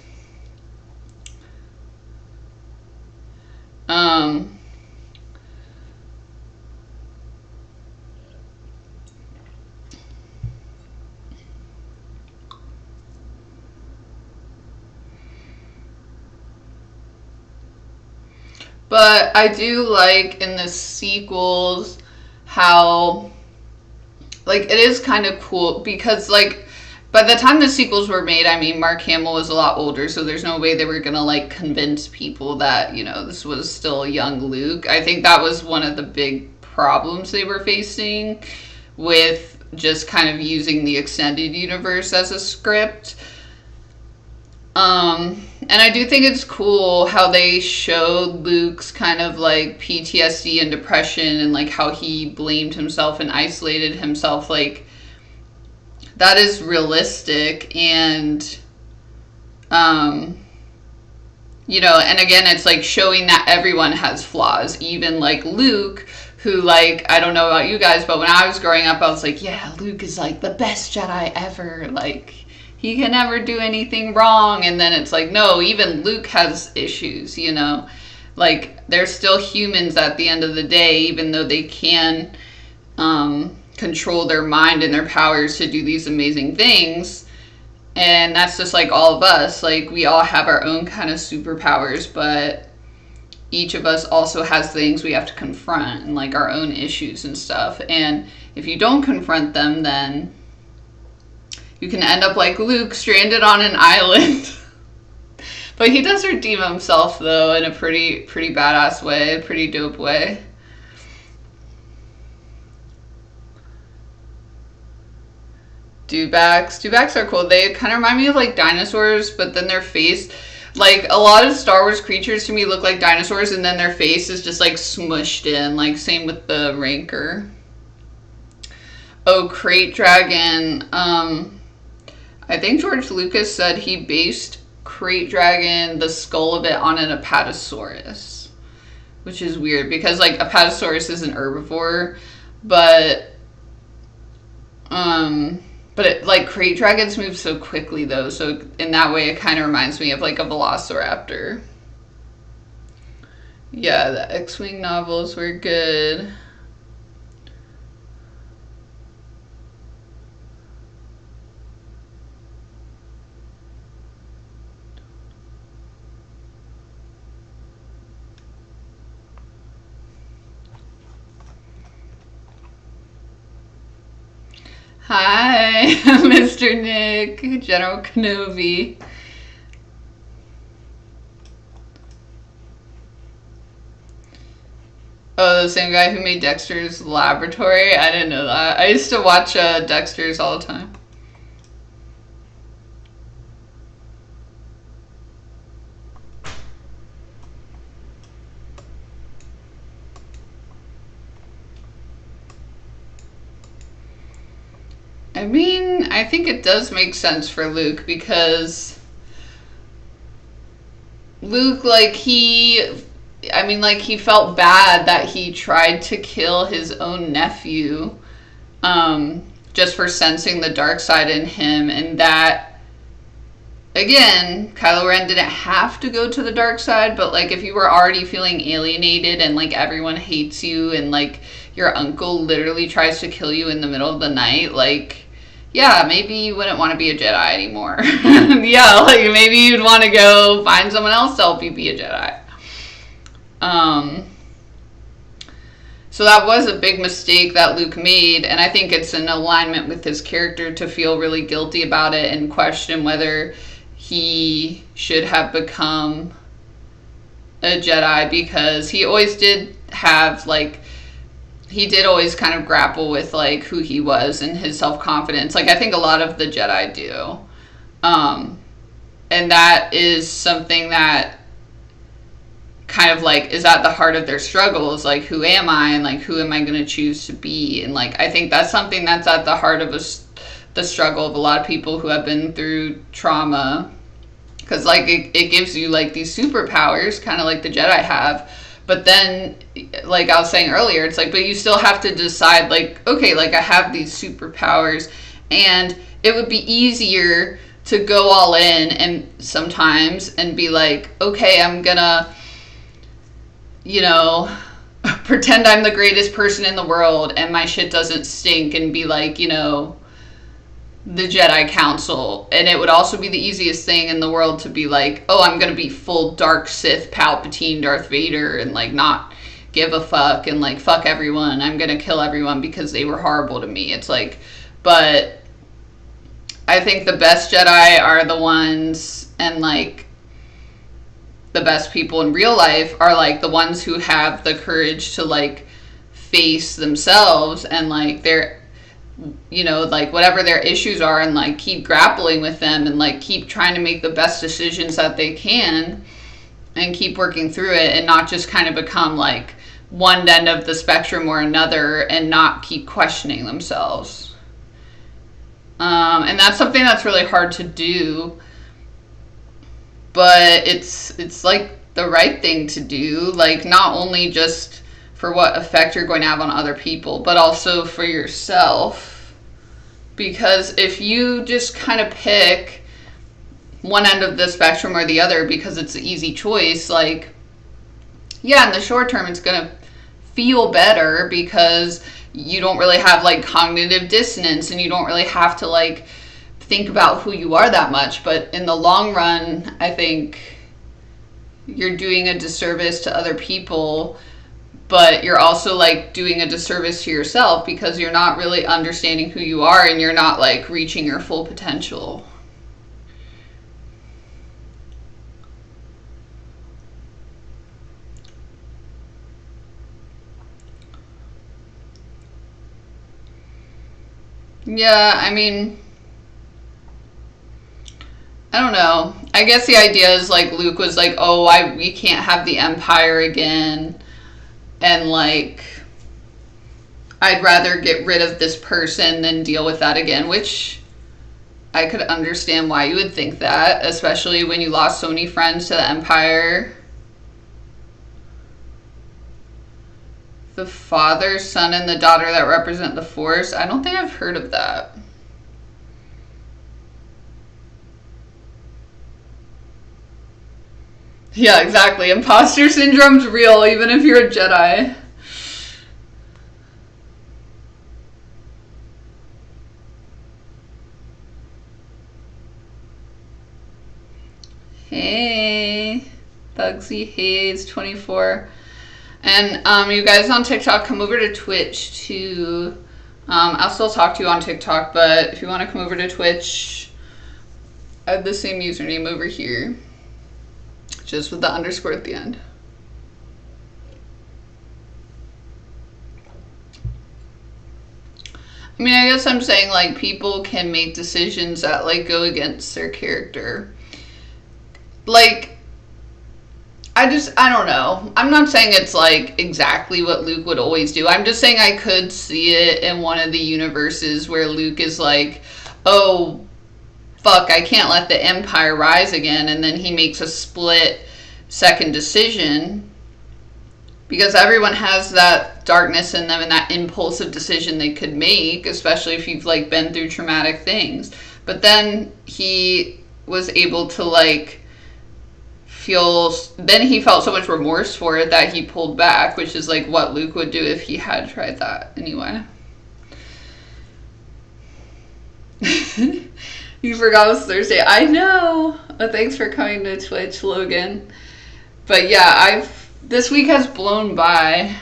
A: Um but I do like in the sequels how like it is kind of cool, because like by the time the sequels were made, I mean Mark Hamill was a lot older, so there's no way they were gonna like convince people that, you know, this was still a young Luke. I think that was one of the big problems they were facing with just kind of using the extended universe as a script. And I do think it's cool how they showed Luke's kind of like PTSD and depression, and like how he blamed himself and isolated himself like that is realistic. And you know, and again, it's like showing that everyone has flaws, even like Luke, who, like, I don't know about you guys, but when I was growing up, I was like, yeah, Luke is like the best Jedi ever, like he can never do anything wrong. And then it's like, no, even Luke has issues, you know, like they're still humans at the end of the day, even though they can control their mind and their powers to do these amazing things. And that's just like all of us. Like, we all have our own kind of superpowers, but each of us also has things we have to confront and like our own issues and stuff. And if you don't confront them, then you can end up like Luke, stranded on an island. But he does redeem himself, though, in a pretty badass way, a pretty dope way. Dewbacks are cool. They kind of remind me of like dinosaurs, but then their face, like a lot of Star Wars creatures to me look like dinosaurs, and then their face is just like smushed in. Like same with the Rancor. Oh, Krayt Dragon. I think George Lucas said he based Krayt Dragon, the skull of it, on an Apatosaurus, which is weird because like Apatosaurus is an herbivore, but like Krayt Dragons move so quickly though, so in that way it kind of reminds me of like a Velociraptor. Yeah, the X-Wing novels were good. Hi, Mr. Nick, General Kenobi. Oh, the same guy who made Dexter's Laboratory? I didn't know that. I used to watch Dexter's all the time. I mean, I think it does make sense for Luke because Luke, like, he felt bad that he tried to kill his own nephew just for sensing the dark side in him. And that, again, Kylo Ren didn't have to go to the dark side, but, like, if you were already feeling alienated and, like, everyone hates you and, like, your uncle literally tries to kill you in the middle of the night, like, yeah, maybe you wouldn't want to be a Jedi anymore. Yeah, like maybe you'd want to go find someone else to help you be a Jedi. So that was a big mistake that Luke made, and I think it's in alignment with his character to feel really guilty about it and question whether he should have become a Jedi, because he always did have, like, he did always kind of grapple with, like, who he was and his self-confidence. Like, I think a lot of the Jedi do. And that is something that kind of, like, is at the heart of their struggles. Like, who am I? And, like, who am I going to choose to be? And, like, I think that's something that's at the heart of the struggle of a lot of people who have been through trauma. Because, like, it gives you, like, these superpowers, kind of like the Jedi have. But then, like I was saying earlier, it's like, but you still have to decide, like, okay, like, I have these superpowers, and it would be easier to go all in and sometimes and be like, okay, I'm gonna, you know, pretend I'm the greatest person in the world and my shit doesn't stink, and be like, you know, the Jedi Council. And it would also be the easiest thing in the world to be like, oh, I'm gonna be full dark Sith Palpatine Darth Vader and, like, not give a fuck and, like, fuck everyone, I'm gonna kill everyone because they were horrible to me. It's like, but I think the best Jedi are the ones, and, like, the best people in real life are, like, the ones who have the courage to, like, face themselves and, like, their, you know, like, whatever their issues are, and, like, keep grappling with them and, like, keep trying to make the best decisions that they can and keep working through it, and not just kind of become, like, one end of the spectrum or another and not keep questioning themselves. And that's something that's really hard to do, but it's like the right thing to do, like not only just for what effect you're going to have on other people, but also for yourself. Because if you just kind of pick one end of the spectrum or the other because it's an easy choice, like, yeah, in the short term it's going to feel better because you don't really have like cognitive dissonance and you don't really have to like think about who you are that much. But in the long run, I think you're doing a disservice to other people, but you're also like doing a disservice to yourself because you're not really understanding who you are and you're not like reaching your full potential. Yeah, I mean, I don't know. I guess the idea is like Luke was like, "Oh, we can't have the Empire again." And like I'd rather get rid of this person than deal with that again, which I could understand why you would think that, especially when you lost so many friends to the Empire. The Father, Son, and the Daughter that represent the Force. I don't think I've heard of that. Yeah, exactly. Imposter syndrome's real, even if you're a Jedi. Hey, Bugsy Hayes 24. And you guys on TikTok, come over to Twitch too. I'll still talk to you on TikTok, but if you want to come over to Twitch, I have the same username over here, just with the underscore at the end. I mean, I guess I'm saying like people can make decisions that like go against their character. Like, I don't know. I'm not saying it's like exactly what Luke would always do. I'm just saying I could see it in one of the universes where Luke is like, oh, fuck, I can't let the Empire rise again. And then he makes a split second decision because everyone has that darkness in them and that impulsive decision they could make, especially if you've like been through traumatic things. But then he was able to like then he felt so much remorse for it that he pulled back, which is like what Luke would do if he had tried that anyway. You forgot it was Thursday. I know. But thanks for coming to Twitch, Logan. But yeah, this week has blown by.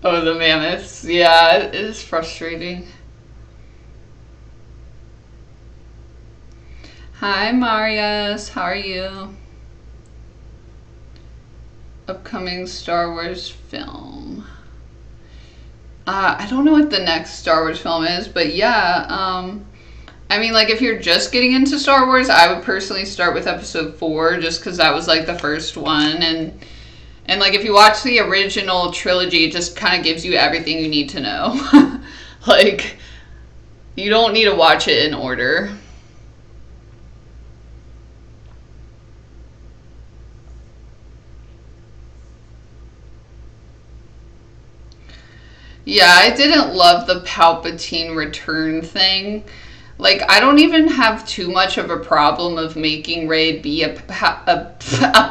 A: Oh, the mammoths. Yeah, it is frustrating. Hi, Marius. How are you? Upcoming Star Wars film. I don't know what the next Star Wars film is, but yeah, I mean, like, if you're just getting into Star Wars, I would personally start with episode 4, just because that was, like, the first one, and like, if you watch the original trilogy, it just kind of gives you everything you need to know. Like, you don't need to watch it in order. Yeah, I didn't love the Palpatine return thing. Like, I don't even have too much of a problem of making Rey be a Palpatine,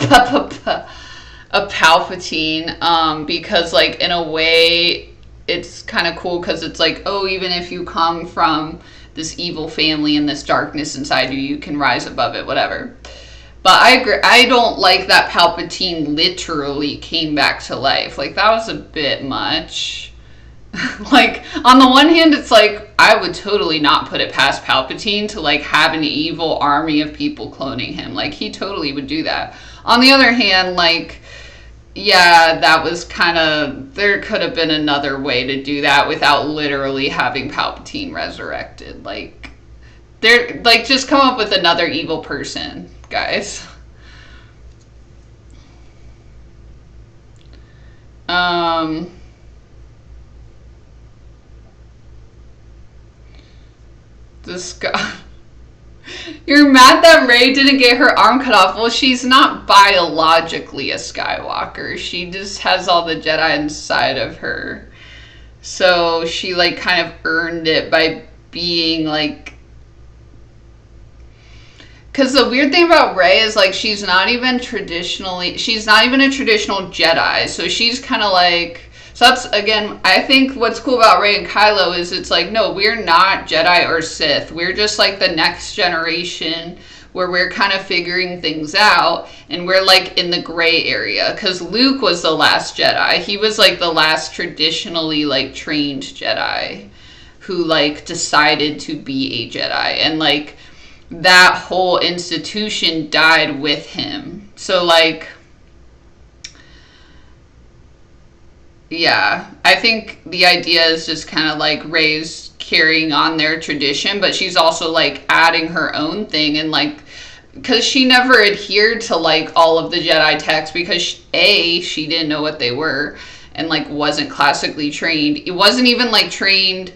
A: because, like, in a way, it's kind of cool because it's like, oh, even if you come from this evil family and this darkness inside you, you can rise above it, whatever. But I agree. I don't like that Palpatine literally came back to life. Like, that was a bit much. Like, on the one hand, it's like, I would totally not put it past Palpatine to, like, have an evil army of people cloning him. Like, he totally would do that. On the other hand, like, yeah, that was kind of, there could have been another way to do that without literally having Palpatine resurrected. Like, just come up with another evil person, guys. Um, this guy. You're mad that Rey didn't get her arm cut off. Well, she's not biologically a Skywalker. She just has all the Jedi inside of her. So she, like, kind of earned it by being, like... Because the weird thing about Rey is, like, she's not even a traditional Jedi. So she's kind of like... So that's, again, I think what's cool about Rey and Kylo is it's like, no, we're not Jedi or Sith. We're just like the next generation where we're kind of figuring things out, and we're like in the gray area. Because Luke was the last Jedi. He was like the last traditionally like trained Jedi who like decided to be a Jedi. And like that whole institution died with him. So like... Yeah, I think the idea is just kind of like Rey's carrying on their tradition, but she's also like adding her own thing, and like, because she never adhered to like all of the Jedi texts because she didn't know what they were, and like wasn't classically trained. It wasn't even like trained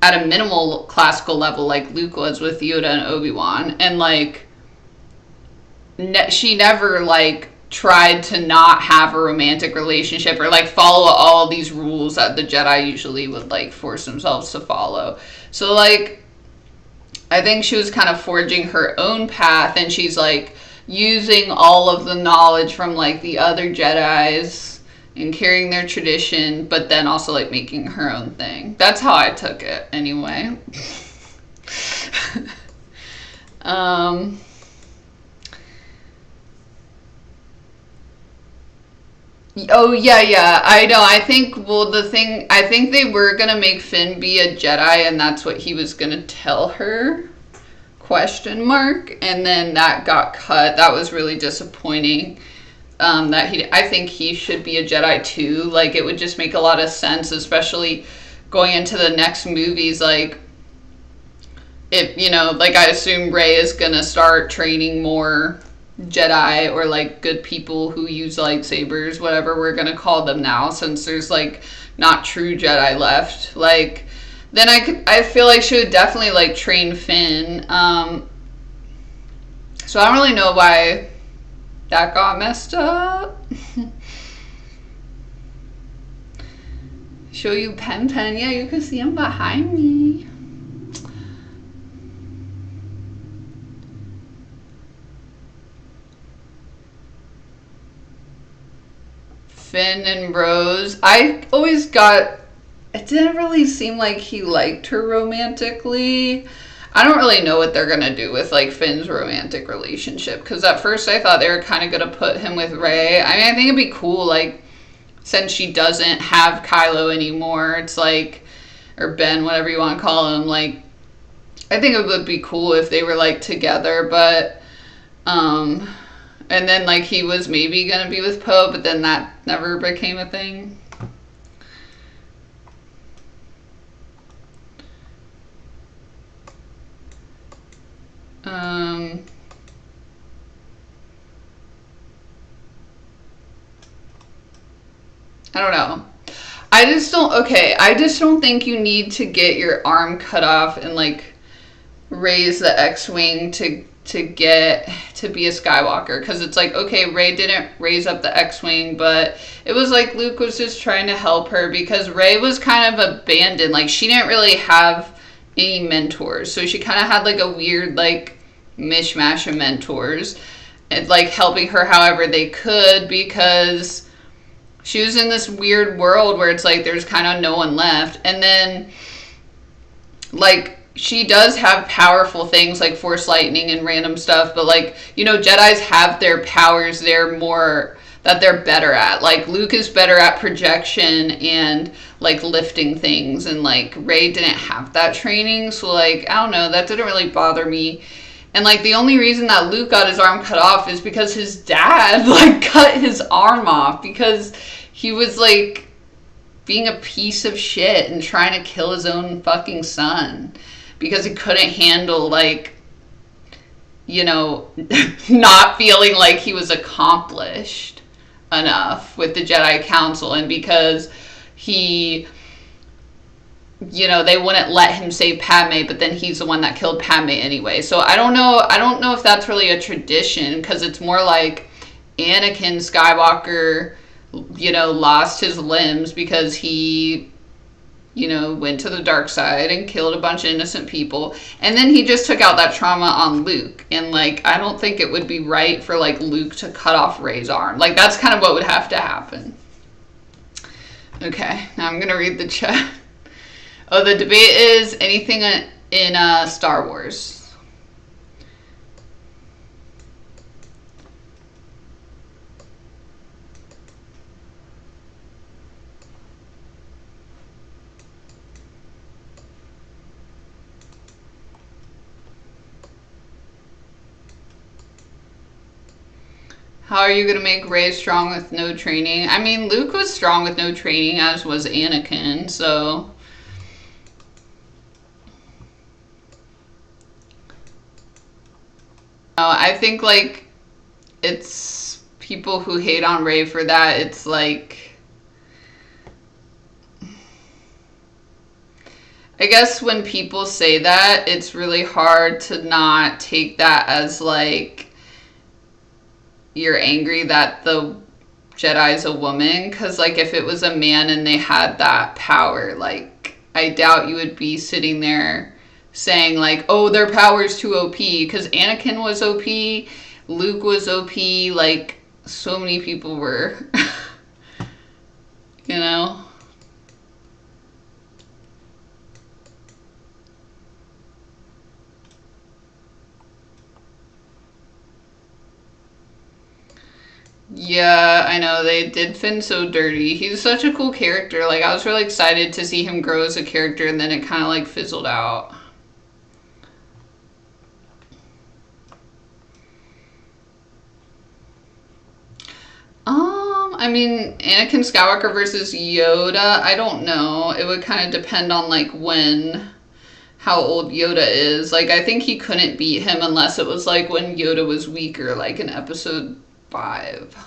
A: at a minimal classical level like Luke was with Yoda and Obi-Wan, and like she never like tried to not have a romantic relationship or like follow all these rules that the Jedi usually would like force themselves to follow. So like I think she was kind of forging her own path, and she's like using all of the knowledge from like the other Jedis and carrying their tradition, but then also like making her own thing. That's how I took it anyway. Oh, yeah, I know. I think they were going to make Finn be a Jedi, and that's what he was going to tell her, question mark, and then that got cut. That was really disappointing. I think he should be a Jedi too. Like, it would just make a lot of sense, especially going into the next movies. Like, like I assume Rey is going to start training more Jedi, or like good people who use lightsabers, whatever we're gonna call them now, since there's like not true Jedi left. Like, then I feel like she would definitely like train Finn. So I don't really know why that got messed up. Show you Pen. Yeah, you can see him behind me. Finn and Rose. I always got... It didn't really seem like he liked her romantically. I don't really know what they're going to do with, like, Finn's romantic relationship. Because at first I thought they were kind of going to put him with Rey. I mean, I think it'd be cool, like, since she doesn't have Kylo anymore. It's like... Or Ben, whatever you want to call him. Like, I think it would be cool if they were, like, together. But, and then, like, he was maybe going to be with Poe, but then that never became a thing. I don't know. I just don't think you need to get your arm cut off and, like, raise the X-Wing to get to be a Skywalker, because it's like, okay, Rey didn't raise up the X-Wing, but it was like Luke was just trying to help her, because Rey was kind of abandoned. Like, she didn't really have any mentors, so she kind of had like a weird like mishmash of mentors, and like helping her however they could, because she was in this weird world where it's like there's kind of no one left. And then like she does have powerful things like Force lightning and random stuff, but like, Jedis have their powers they're better at. Like, Luke is better at projection and like lifting things, and like Rey didn't have that training, so like, I don't know, that didn't really bother me. And like the only reason that Luke got his arm cut off is because his dad like cut his arm off, because he was like being a piece of shit and trying to kill his own fucking son, because he couldn't handle, like, not feeling like he was accomplished. enough with the Jedi Council, and because he, they wouldn't let him save Padme, but then he's the one that killed Padme anyway. So I don't know if that's really a tradition, because it's more like Anakin Skywalker, lost his limbs because he, went to the dark side and killed a bunch of innocent people. And then he just took out that trauma on Luke. And, I don't think it would be right for, Luke to cut off Rey's arm. That's kind of what would have to happen. Okay, now I'm going to read the chat. Oh, the debate is anything in Star Wars. How are you going to make Rey strong with no training? I mean, Luke was strong with no training, as was Anakin, so... I think, it's people who hate on Rey for that. It's, I guess when people say that, it's really hard to not take that as, you're angry that the Jedi's a woman. Because, if it was a man and they had that power, I doubt you would be sitting there saying, oh, their power's too OP. Because Anakin was OP, Luke was OP, so many people were. Yeah, I know, they did Finn so dirty. He's such a cool character. I was really excited to see him grow as a character, and then it kind of, fizzled out. I mean, Anakin Skywalker versus Yoda, I don't know. It would kind of depend on, how old Yoda is. I think he couldn't beat him unless it was, when Yoda was weaker, in Episode 5.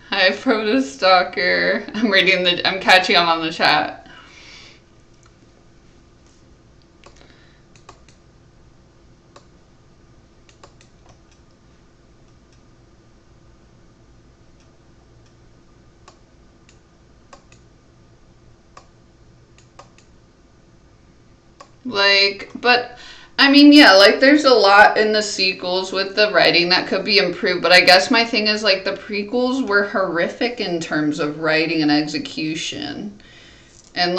A: Hi, Protostalker. I'm catching up on the chat. But I mean, yeah, there's a lot in the sequels with the writing that could be improved, but I guess my thing is, the prequels were horrific in terms of writing and execution. And,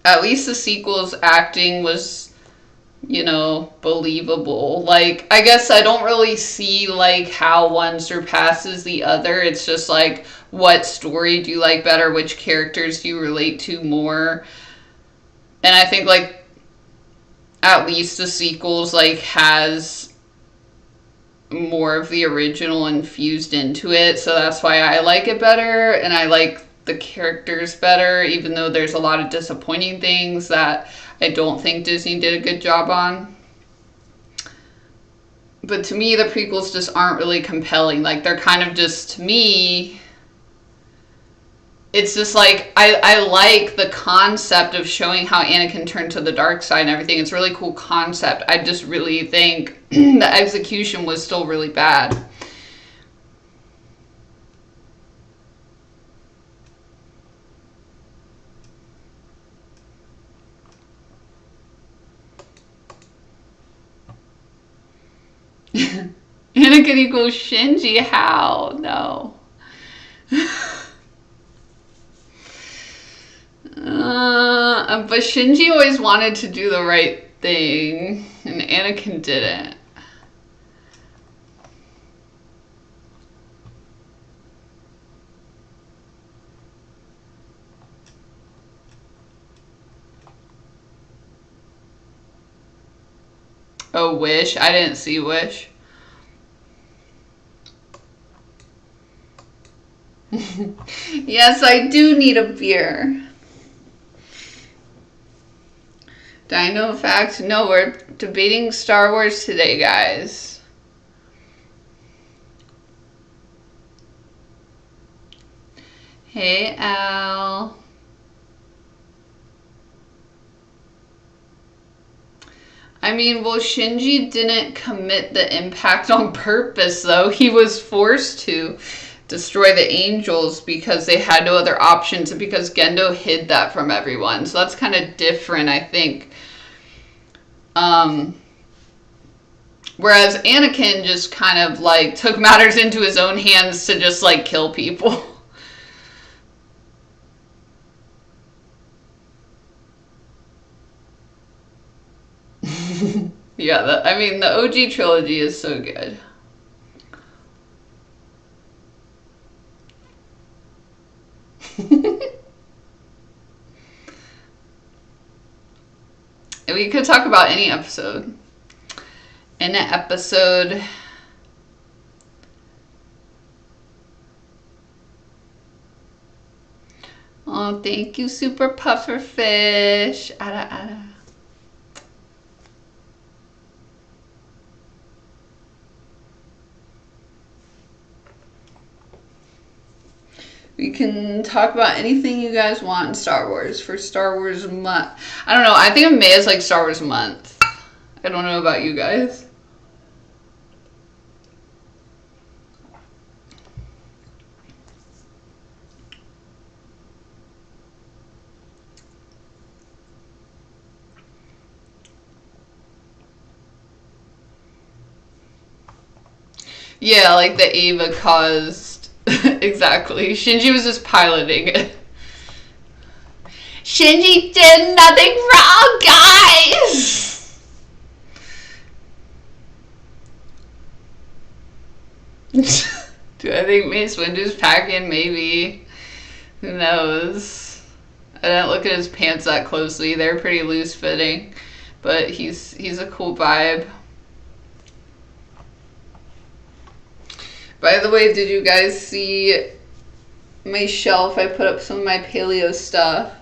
A: at least the sequels' acting was, believable. I guess I don't really see, how one surpasses the other. It's just, what story do you like better? Which characters do you relate to more? And I think, at least the sequels, has more of the original infused into it. So that's why I like it better, and I like the characters better, even though there's a lot of disappointing things that I don't think Disney did a good job on. But to me, the prequels just aren't really compelling. They're kind of just, to me... It's just I like the concept of showing how Anakin turned to the dark side and everything. It's a really cool concept. I just really think the execution was still really bad. Anakin equals Shinji, how? No. But Shinji always wanted to do the right thing, and Anakin didn't. Oh, Wish. I didn't see Wish. Yes, I do need a beer. Dino fact? No, we're debating Star Wars today, guys. Hey, Al. I mean, well, Shinji didn't commit the impact on purpose, though. He was forced to destroy the angels because they had no other options and because Gendo hid that from everyone. So that's kind of different, I think. Whereas Anakin just kind of like took matters into his own hands to just like kill people. Yeah, I mean, the OG trilogy is so good. We could talk about any episode. In an episode. Oh, thank you, Super Pufferfish. Ada, ada. We can talk about anything you guys want in Star Wars for Star Wars month. I don't know. I think of May as like Star Wars month. I don't know about you guys. Yeah, like the Eva caused. Exactly. Shinji was just piloting it. Shinji did nothing wrong, guys! Do I think Mace Windu's packing? Maybe. Who knows? I didn't look at his pants that closely. They're pretty loose fitting. But he's a cool vibe. By the way, did you guys see my shelf? I put up some of my paleo stuff.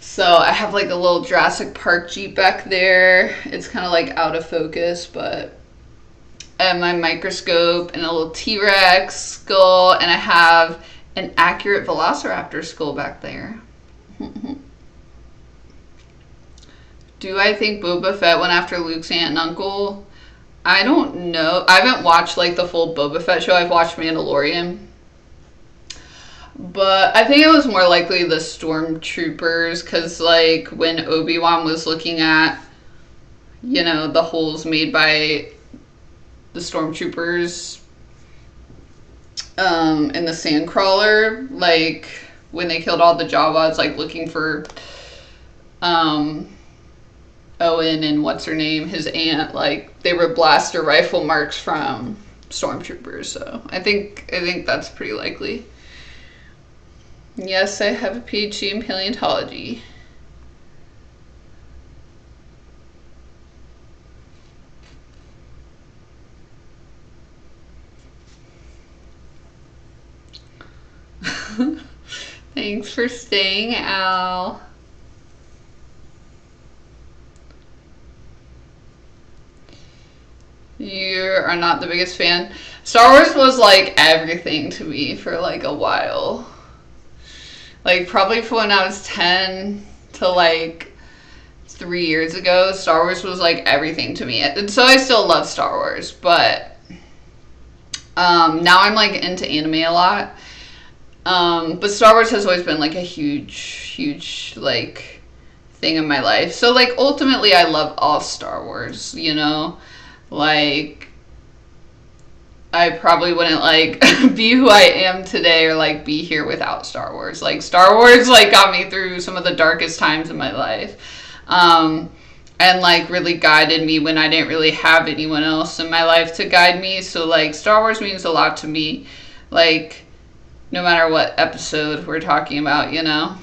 A: So I have like a little Jurassic Park Jeep back there. It's kind of like out of focus, but I have my microscope and a little T-Rex skull, and I have an accurate Velociraptor skull back there. Do I think Boba Fett went after Luke's aunt and uncle? I don't know. I haven't watched like the full Boba Fett show. I've watched Mandalorian. But I think it was more likely the stormtroopers, because like when Obi-Wan was looking at, you know, the holes made by the stormtroopers in the Sandcrawler, like when they killed all the Jawas, like looking for Owen and what's her name, his aunt, like they were blaster rifle marks from stormtroopers. So I think that's pretty likely. Yes, I have a PhD in paleontology. Thanks for staying, Al. You are not the biggest fan. Star Wars was like everything to me for like a while. Like probably from when I was 10 to like 3 years ago, Star Wars was like everything to me. And so I still love Star Wars, but now I'm like into anime a lot. But Star Wars has always been like a huge like thing in my life. So like ultimately I love all Star Wars, you know? Like I probably wouldn't like be who I am today or like be here without Star Wars. Like Star Wars like got me through some of the darkest times in my life. And like really guided me when I didn't really have anyone else in my life to guide me. So like Star Wars means a lot to me. Like no matter what episode we're talking about, you know?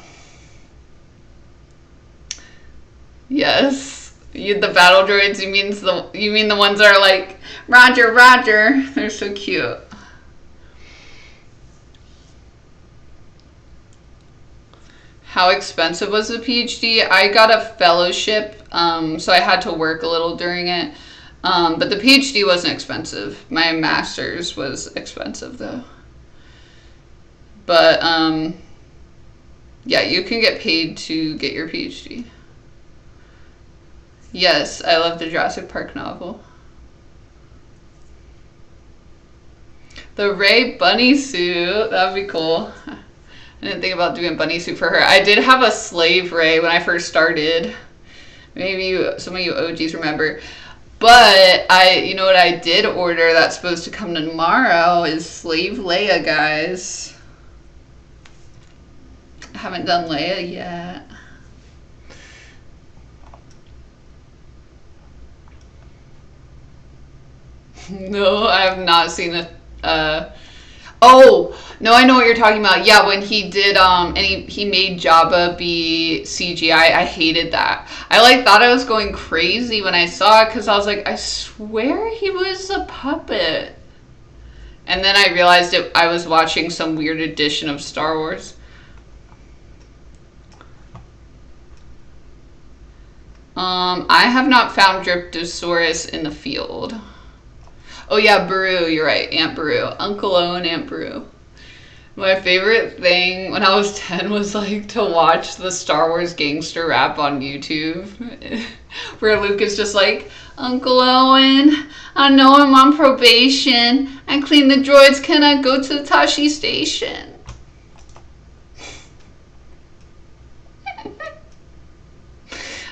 A: Yes. The battle droids, you mean the ones that are like, Roger, Roger. They're so cute. How expensive was the PhD? I got a fellowship, so I had to work a little during it. But the PhD wasn't expensive. My master's was expensive though. But yeah, you can get paid to get your PhD. Yes, I love the Jurassic Park novel. The Rey bunny suit, that'd be cool. I didn't think about doing a bunny suit for her. I did have a slave Rey when I first started. Maybe some of you OGs remember. But you know what I did order that's supposed to come tomorrow is Slave Leia, guys. I haven't done Leia yet. No, I have not seen it. Oh, no, I know what you're talking about. Yeah, when he did, and he made Jabba be CGI. I hated that. I thought I was going crazy when I saw it because I was like, I swear he was a puppet. And then I realized I was watching some weird edition of Star Wars. I have not found Dryptosaurus in the field. Oh yeah, Beru, you're right, Aunt Beru. Uncle Owen, Aunt Beru. My favorite thing when I was 10 was like to watch the Star Wars gangster rap on YouTube. Where Luke is just like, Uncle Owen, I know I'm on probation. I clean the droids, can I go to the Tashi station?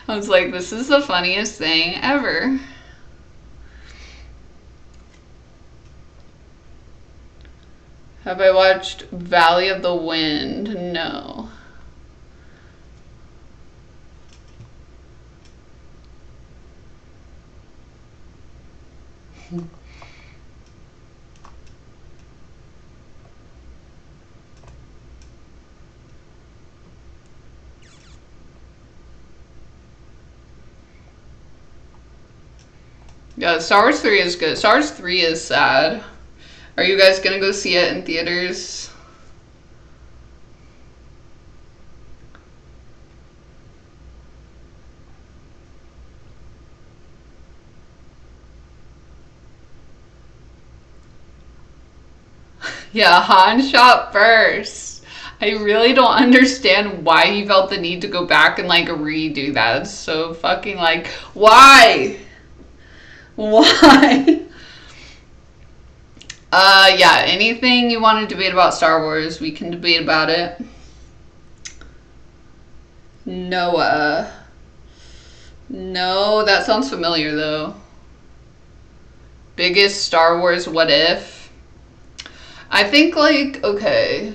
A: I was like, this is the funniest thing ever. Have I watched Valley of the Wind? No. Yeah, Star Wars 3 is good. Star Wars 3 is sad. Are you guys gonna go see it in theaters? Yeah, Han shot first. I really don't understand why he felt the need to go back and like redo that. It's so fucking like, why? Why? Yeah, anything you want to debate about Star Wars, we can debate about it. Noah. No, that sounds familiar though. Biggest Star Wars what if? I think like, okay.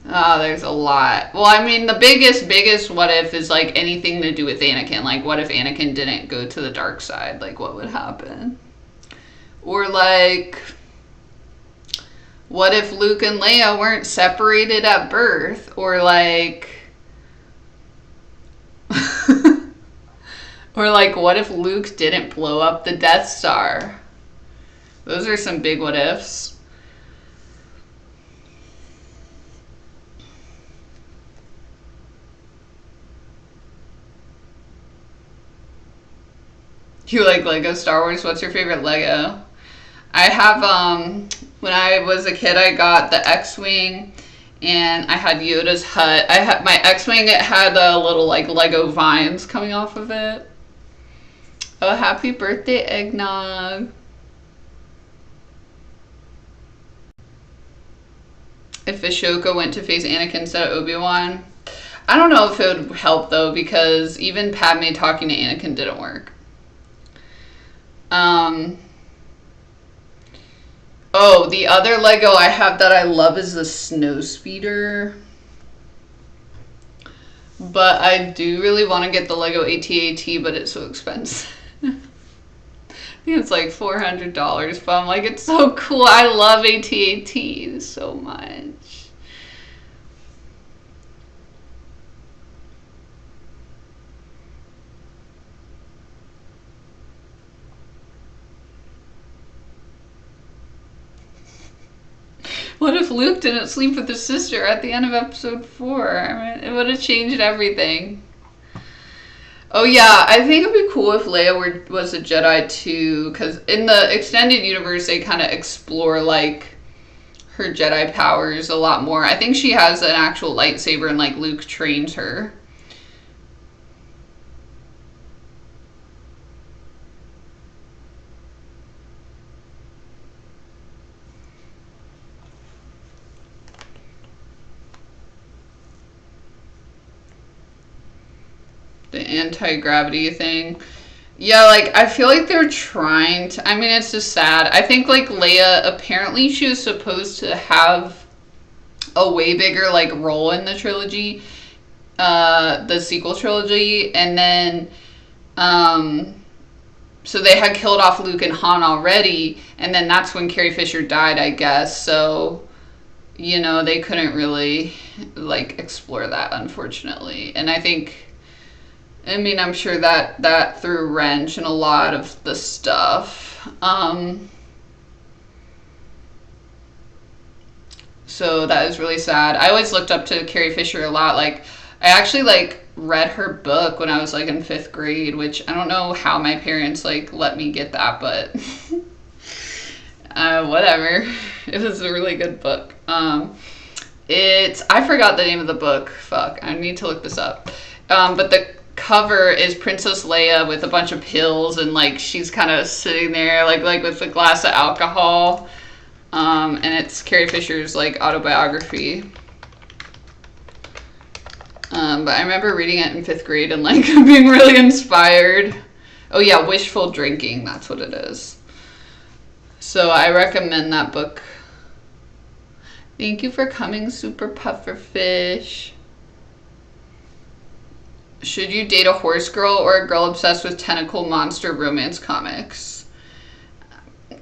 A: There's a lot. Well, I mean, the biggest what if is like anything to do with Anakin. Like, what if Anakin didn't go to the dark side? Like, what would happen? Or like, what if Luke and Leia weren't separated at birth? Or like, or like, what if Luke didn't blow up the Death Star? Those are some big what ifs. You like Lego Star Wars? What's your favorite Lego? I have, when I was a kid, I got the X-Wing, and I had Yoda's hut. I had my X-Wing, it had little, like, Lego vines coming off of it. Oh, happy birthday, Eggnog. If Ashoka went to face Anakin instead of Obi-Wan. I don't know if it would help, though, because even Padme talking to Anakin didn't work. Oh, the other Lego I have that I love is the Snowspeeder. But I do really want to get the Lego AT-AT, but it's so expensive. I think it's like $400, but I'm like, it's so cool. I love AT-AT so much. What if Luke didn't sleep with his sister at the end of episode 4? I mean, it would have changed everything. Oh yeah, I think it'd be cool if Leia was a Jedi too, because in the extended universe they kind of explore like her Jedi powers a lot more. I think she has an actual lightsaber and like Luke trains her. The anti-gravity thing. Yeah, like, I feel like they're trying to... I mean, it's just sad. I think, like, Leia, apparently she was supposed to have a way bigger, like, role in the trilogy. The sequel trilogy. And then, so they had killed off Luke and Han already. And then that's when Carrie Fisher died, I guess. So, you know, they couldn't really, like, explore that, unfortunately. And I think... I mean, I'm sure that threw a wrench in a lot of the stuff. So that is really sad. I always looked up to Carrie Fisher a lot. Like, I actually, like, read her book when I was, like, in 5th grade, which I don't know how my parents, like, let me get that, but whatever. It was a really good book. I forgot the name of the book. Fuck, I need to look this up. But the cover is Princess Leia with a bunch of pills, and like she's kind of sitting there like with a glass of alcohol, and it's Carrie Fisher's like autobiography. But I remember reading it in 5th grade and like being really inspired. Oh yeah, Wishful Drinking, that's what it is. So I recommend that book. Thank you for coming, Super Pufferfish. Should you date a horse girl or a girl obsessed with tentacle monster romance comics?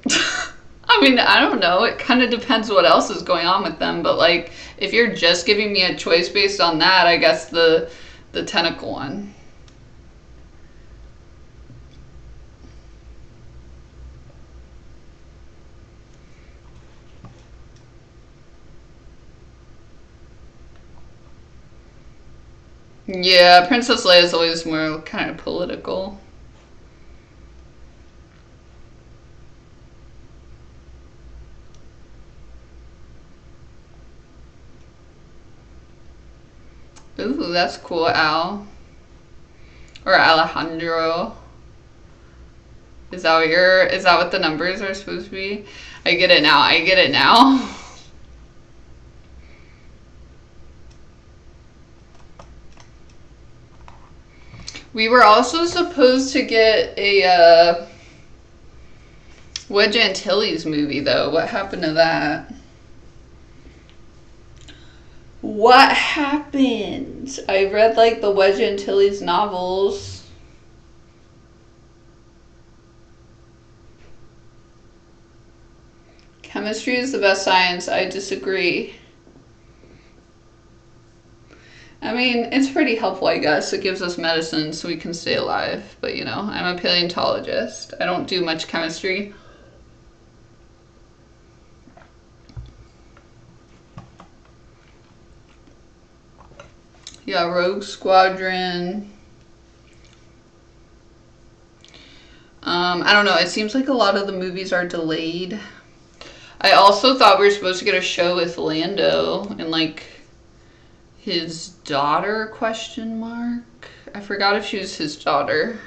A: I mean, I don't know. It kind of depends what else is going on with them. But, like, if you're just giving me a choice based on that, I guess the tentacle one. Yeah, Princess Leia is always more kind of political. Ooh, that's cool, Al. Or Alejandro. Is that what the numbers are supposed to be? I get it now. I get it now. We were also supposed to get a Wedge Antilles movie, though. What happened to that? What happened? I read, like, the Wedge Antilles novels. Chemistry is the best science. I disagree. I mean, it's pretty helpful, I guess. It gives us medicine so we can stay alive. But, you know, I'm a paleontologist. I don't do much chemistry. Yeah, Rogue Squadron. I don't know. It seems like a lot of the movies are delayed. I also thought we were supposed to get a show with Lando and, like, his daughter, question mark? I forgot if she was his daughter.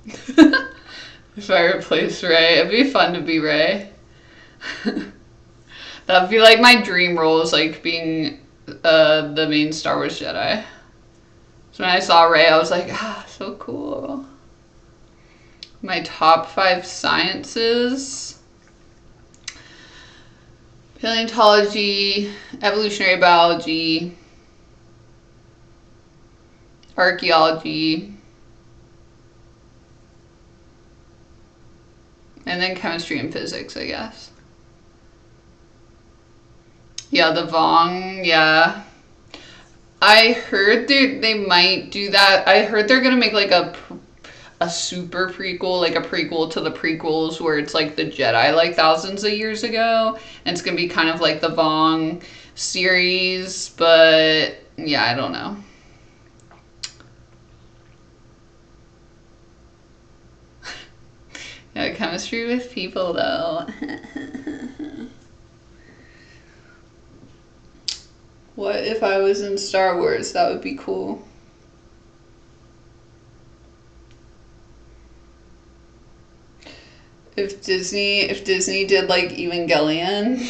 A: If I replaced Rey, it'd be fun to be Rey. That'd be like my dream role, is like being the main Star Wars Jedi. So when I saw Rey, I was like, so cool. My top 5 sciences: paleontology, evolutionary biology, archaeology, and then chemistry and physics, I guess. Yeah, the Vong, yeah. I heard they might do that. I heard they're going to make like a super prequel, like a prequel to the prequels where it's like the Jedi like thousands of years ago. And it's going to be kind of like the Vong series, but yeah, I don't know. Yeah, chemistry with people though. What if I was in Star Wars? That would be cool. If Disney did like Evangelion,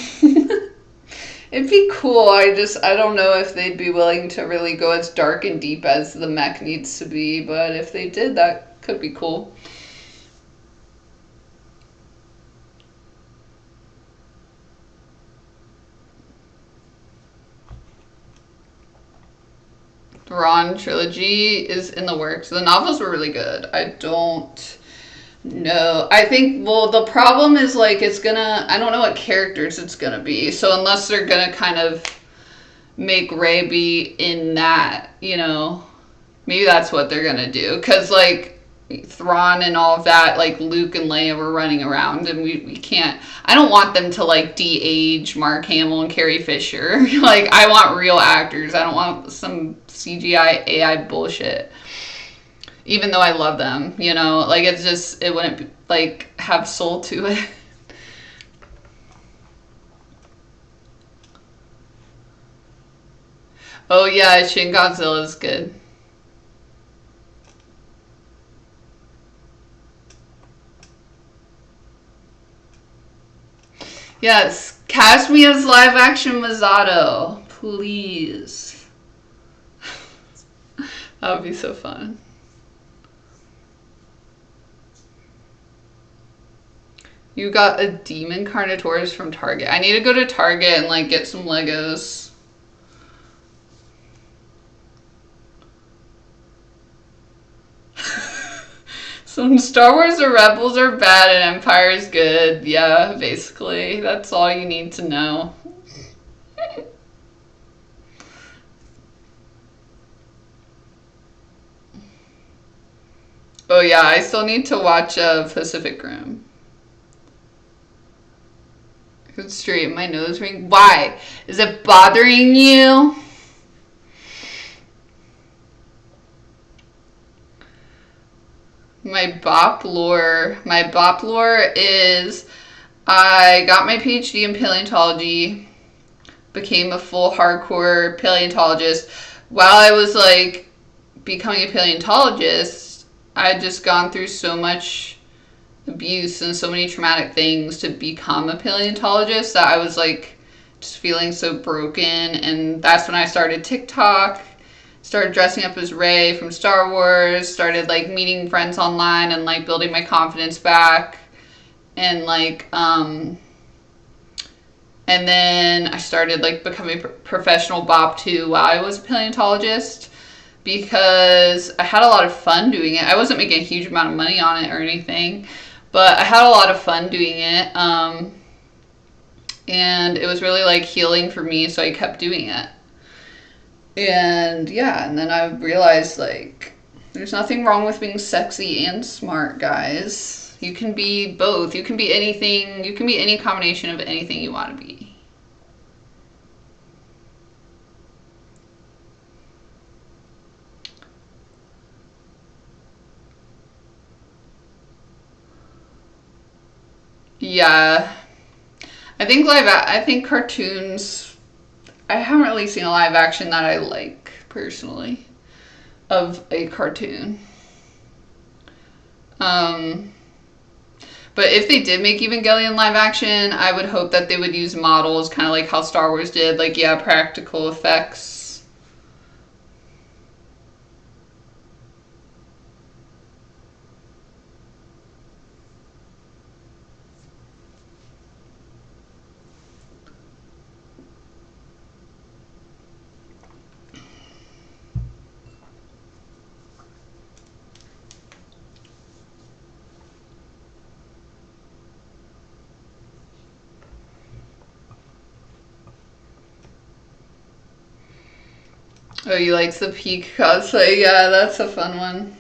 A: it'd be cool. I don't know if they'd be willing to really go as dark and deep as the mech needs to be, but if they did, that could be cool. The Ron trilogy is in the works. The novels were really good. I don't know. I think, well, the problem is like I don't know what characters it's gonna be. So unless they're gonna kind of make Rey be in that, maybe that's what they're gonna do. Because like Thrawn and all of that, like Luke and Leia were running around, and we can't. I don't want them to like de-age Mark Hamill and Carrie Fisher. Like I want real actors. I don't want some CGI AI bullshit. Even though I love them, like it wouldn't like have soul to it. Oh yeah, Shin Godzilla is good. Yes, cast me as live action Masato, please. That would be so fun. You got a demon Carnotaurus from Target. I need to go to Target and like get some Legos. So Star Wars or Rebels are bad and Empire is good. Yeah, basically. That's all you need to know. Oh yeah, I still need to watch Pacific Rim. Good straight my nose ring. Why? Is it bothering you? My bop lore is I got my PhD in paleontology, became a full hardcore paleontologist. While I was like becoming a paleontologist, I had just gone through so much abuse and so many traumatic things to become a paleontologist that I was like just feeling so broken. And that's when I started TikTok, started dressing up as Rey from Star Wars, started like meeting friends online and like building my confidence back. And like, and then I started like becoming a professional bop too while I was a paleontologist because I had a lot of fun doing it. I wasn't making a huge amount of money on it or anything, but I had a lot of fun doing it. And it was really like healing for me, so I kept doing it. And yeah, and then I realized like there's nothing wrong with being sexy and smart, guys. You can be both. You can be anything. You can be any combination of anything you want to be. Yeah. I think cartoons I haven't really seen a live action that I like personally of a cartoon. Um But if they did make Evangelion live action, I would hope that they would use models, kind of like how Star Wars did. Like, yeah, practical effects. Oh, you liked the Peak cosplay? Yeah, that's a fun one.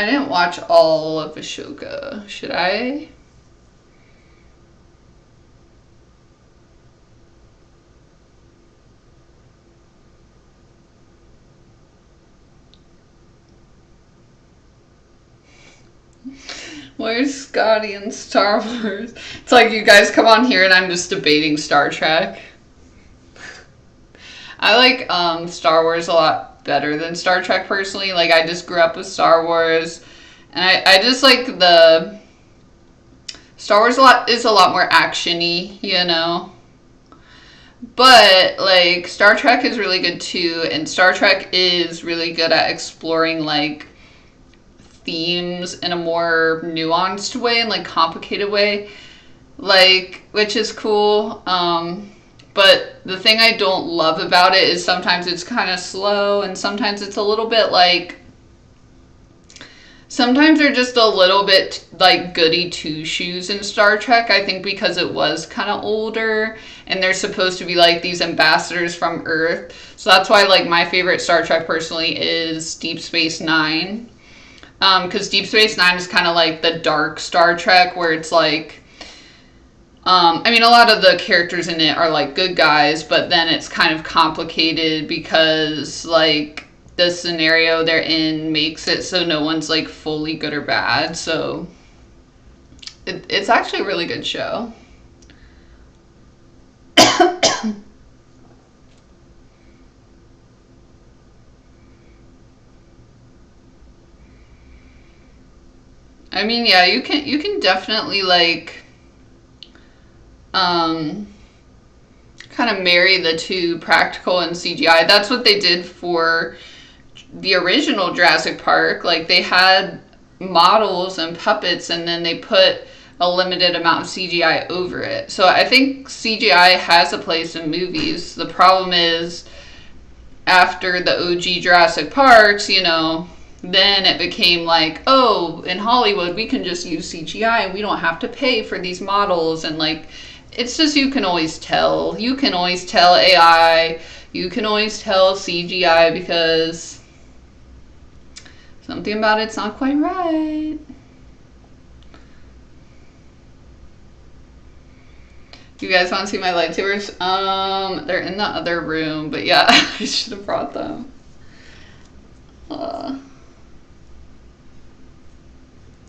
A: I didn't watch all of Ashoka. Should I? Where's Scotty in Star Wars? It's like you guys come on here and I'm just debating Star Trek. I like Star Wars a lot better than Star Trek personally. Like, I just grew up with Star Wars, and I just like the Star Wars is a lot more action-y, you know. But like Star Trek is really good too, and Star Trek is really good at exploring like themes in a more nuanced way and like complicated way, like, which is cool. But the thing I don't love about it is sometimes it's kind of slow, and sometimes it's a little bit like, sometimes they're just a little bit like goody two shoes in Star Trek. I think because it was kind of older and they're supposed to be like these ambassadors from Earth. So that's why like my favorite Star Trek personally is Deep Space Nine. Because Deep Space Nine is kind of like the dark Star Trek where it's like, I mean, a lot of the characters in it are like good guys, but then it's kind of complicated because like the scenario they're in makes it so no one's like fully good or bad. So it's actually a really good show. I mean, yeah, you can definitely like kind of marry the two, practical and CGI. That's what they did for the original Jurassic Park. Like, they had models and puppets, and then they put a limited amount of CGI over it. So I think CGI has a place in movies. The problem is, after the OG Jurassic Parks, you know, then it became like, oh, in Hollywood we can just use CGI and we don't have to pay for these models. And like, it's just, you can always tell. You can always tell AI. You can always tell CGI because something about it's not quite right. You guys want to see my lightsabers? They're in the other room, but yeah, I should have brought them.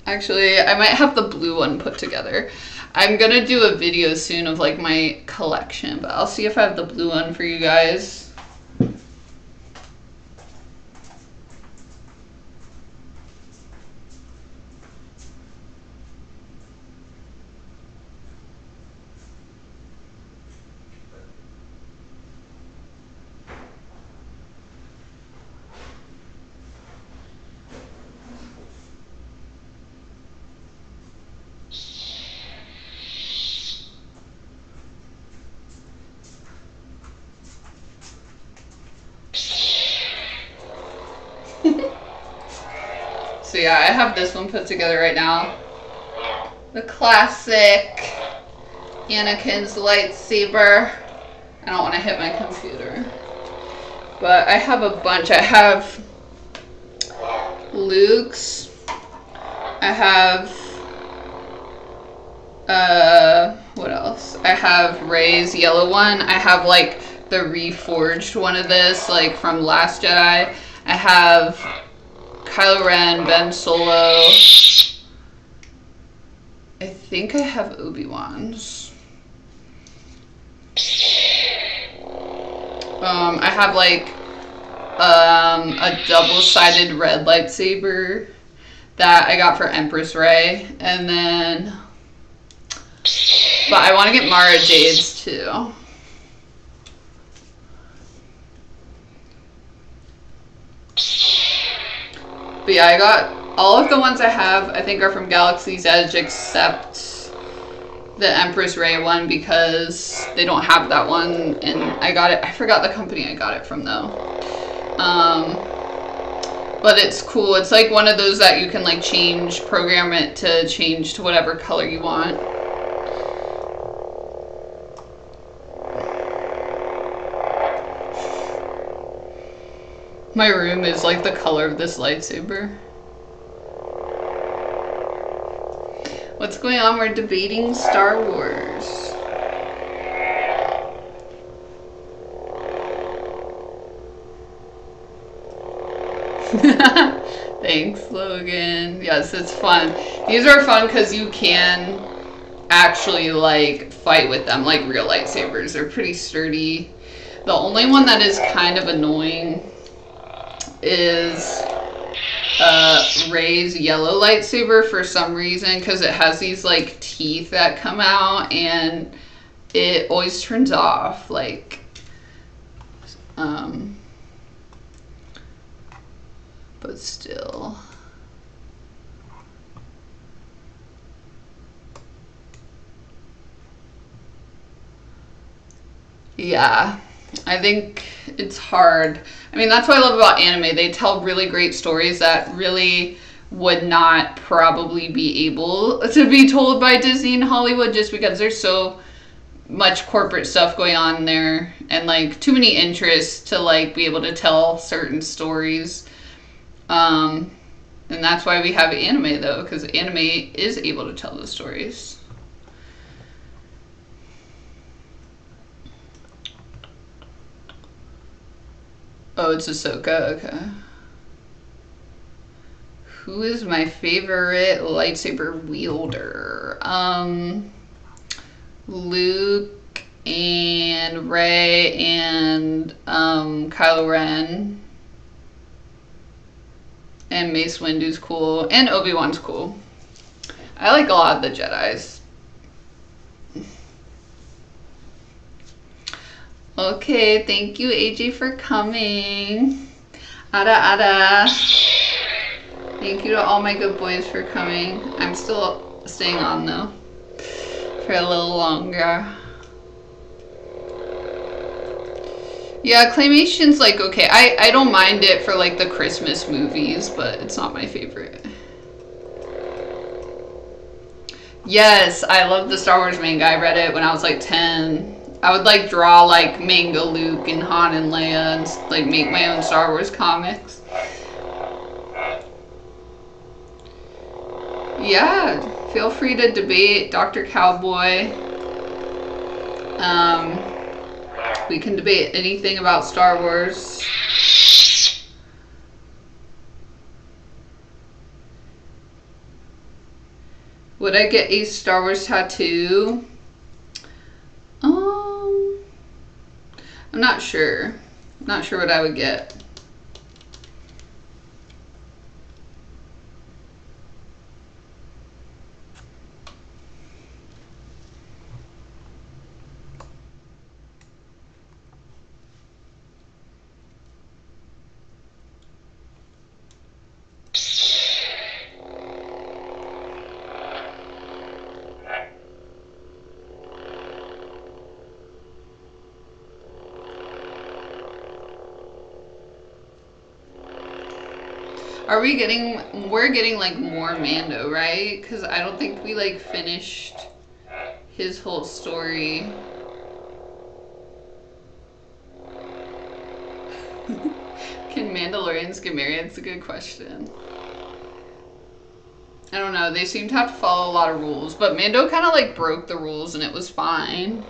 A: Actually, I might have the blue one put together. I'm gonna do a video soon of like my collection, but I'll see if I have the blue one for you guys. So yeah, I have this one put together right now. The classic Anakin's lightsaber. I don't want to hit my computer. But I have a bunch. I have Luke's. I have, what else? I have Rey's yellow one. I have like the reforged one of this, like from Last Jedi. I have Kylo Ren, Ben Solo. I think I have Obi-Wan's. I have like a double-sided red lightsaber that I got for Empress Rey, and then, but I want to get Mara Jade's too. But yeah, I got all of the ones I have, I think, are from Galaxy's Edge, except the Empress Rey one, because they don't have that one, and I got it, I forgot the company I got it from though. But it's cool. It's like one of those that you can like program it to change to whatever color you want. My room is like the color of this lightsaber. What's going on? We're debating Star Wars. Thanks, Logan. Yes, it's fun. These are fun because you can actually like fight with them like real lightsabers. They're pretty sturdy. The only one that is kind of annoying is Rey's yellow lightsaber for some reason, because it has these like teeth that come out and it always turns off. Like, but still. Yeah, I think it's hard. I mean, that's what I love about anime. They tell really great stories that really would not probably be able to be told by Disney and Hollywood, just because there's so much corporate stuff going on there and like too many interests to like be able to tell certain stories. And that's why we have anime though, because anime is able to tell the stories. Oh, it's Ahsoka. Okay. Who is my favorite lightsaber wielder? Luke and Rey and Kylo Ren. And Mace Windu's cool. And Obi-Wan's cool. I like a lot of the Jedis. Okay, thank you, AJ, for coming. Ada. Thank you to all my good boys for coming. I'm still staying on, though, for a little longer. Yeah, Claymation's like okay. I don't mind it for like the Christmas movies, but it's not my favorite. Yes, I love the Star Wars manga. I read it when I was like 10. I would like draw like manga Luke and Han and Leia and like make my own Star Wars comics. Yeah, feel free to debate Dr. Cowboy. We can debate anything about Star Wars. Would I get a Star Wars tattoo? I'm not sure. Not sure what I would get. We're getting like more Mando, right? Because I don't think we like finished his whole story. Can Mandalorians get married? That's a good question. I don't know. They seem to have to follow a lot of rules, but Mando kind of like broke the rules and it was fine.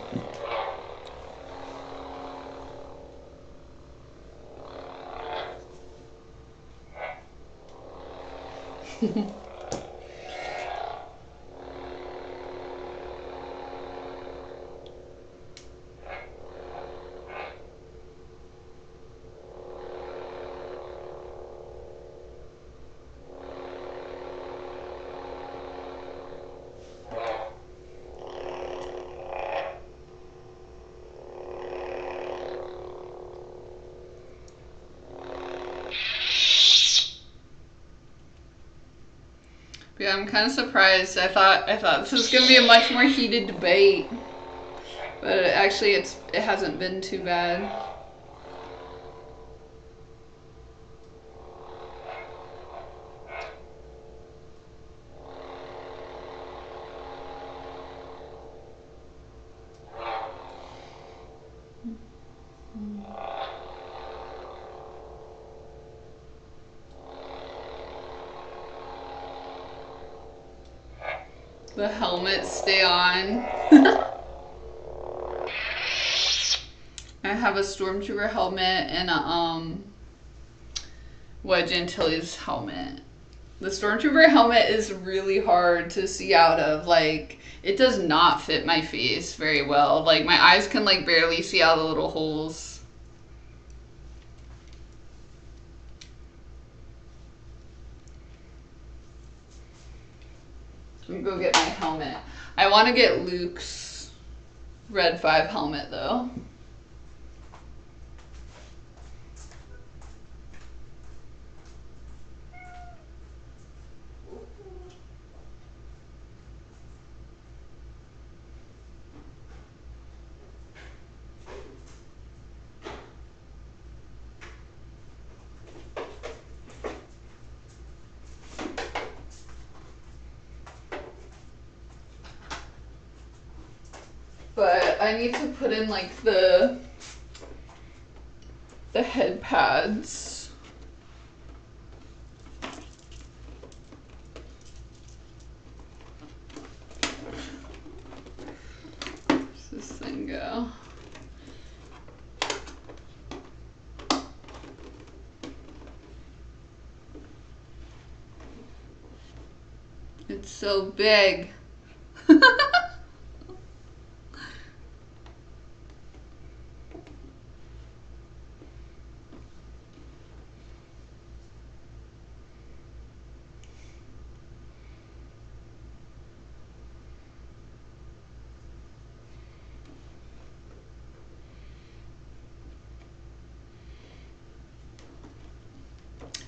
A: Yeah, I'm kind of surprised. I thought this was gonna be a much more heated debate, but actually, it hasn't been too bad. The helmets stay on. I have a Stormtrooper helmet and a Wedge Antilles helmet. The Stormtrooper helmet is really hard to see out of. Like, it does not fit my face very well. Like, my eyes can like barely see out the little holes. I'm gonna go get my helmet. I want to get Luke's Red 5 helmet though. But I need to put in like the head pads. Where's this thing go? It's so big.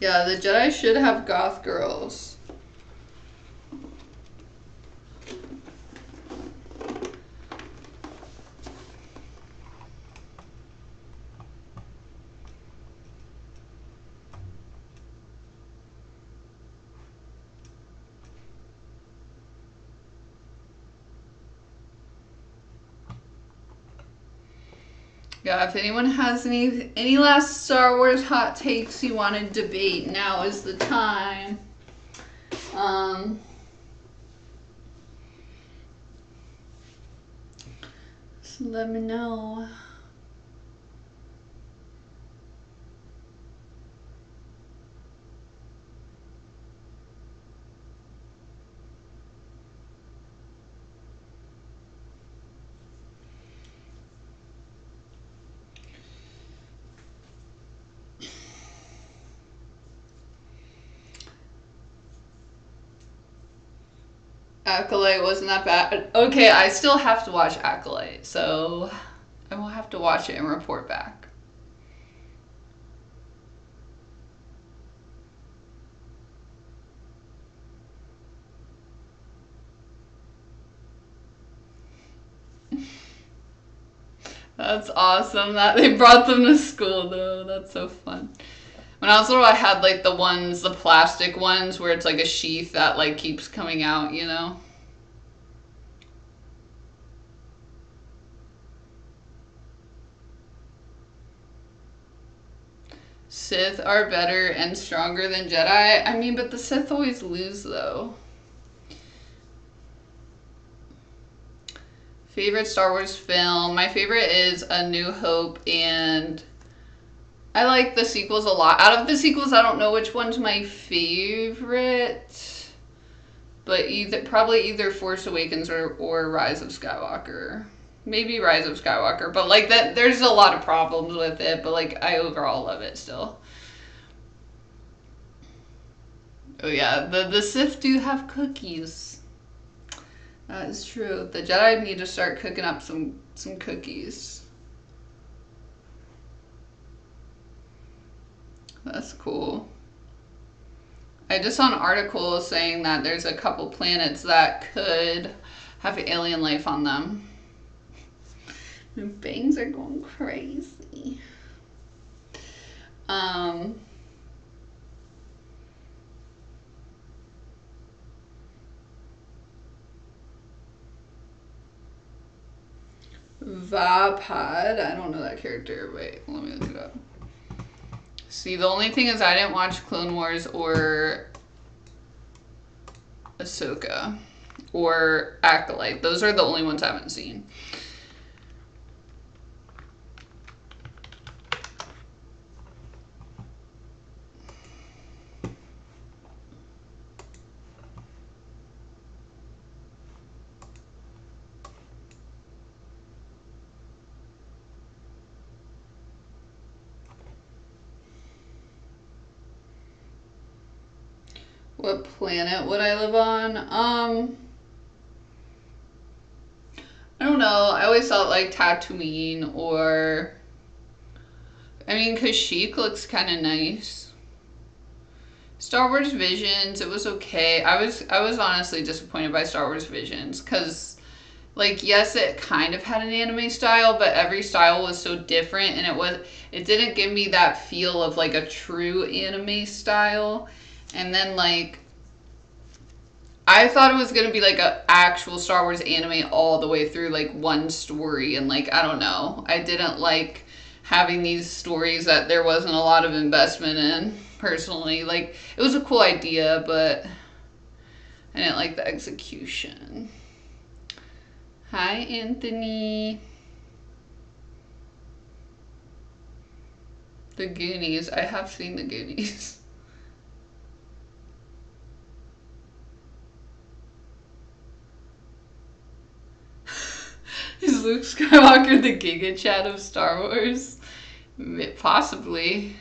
A: Yeah, the Jedi should have goth girls. Yeah, if anyone has any last Star Wars hot takes you want to debate, now is the time. So let me know. Acolyte wasn't that bad. Okay, I still have to watch Acolyte, so I will have to watch it and report back. That's awesome that they brought them to school though. That's so fun. When I was little, I had like the plastic ones where it's like a sheath that like keeps coming out, you know? Sith are better and stronger than Jedi. I mean, but the Sith always lose though. Favorite Star Wars film? My favorite is A New Hope, and I like the sequels a lot. Out of the sequels, I don't know which one's my favorite, but probably either Force Awakens or Rise of Skywalker. Maybe Rise of Skywalker, but like that, there's a lot of problems with it, but like I overall love it still. Oh yeah, the Sith do have cookies. That is true. The Jedi need to start cooking up some cookies. That's cool. I just saw an article saying that there's a couple planets that could have alien life on them. My bangs are going crazy. Vapad. I don't know that character. Wait, let me look it up. See, the only thing is I didn't watch Clone Wars or Ahsoka. or Acolyte. Those are the only ones I haven't seen. What planet would I live on? I don't know. I always thought like Tatooine or, I mean, Kashyyyk looks kind of nice. Star Wars Visions, it was okay. I was honestly disappointed by Star Wars Visions because, like, yes, it kind of had an anime style, but every style was so different, and it didn't give me that feel of like a true anime style. And then like I thought it was gonna be like a actual Star Wars anime all the way through, like one story, and like I don't know, I didn't like having these stories that there wasn't a lot of investment in personally. Like it was a cool idea, but I didn't like the execution. Hi, Anthony. The Goonies. I have seen the Goonies. Is Luke Skywalker the Giga Chad of Star Wars? Possibly.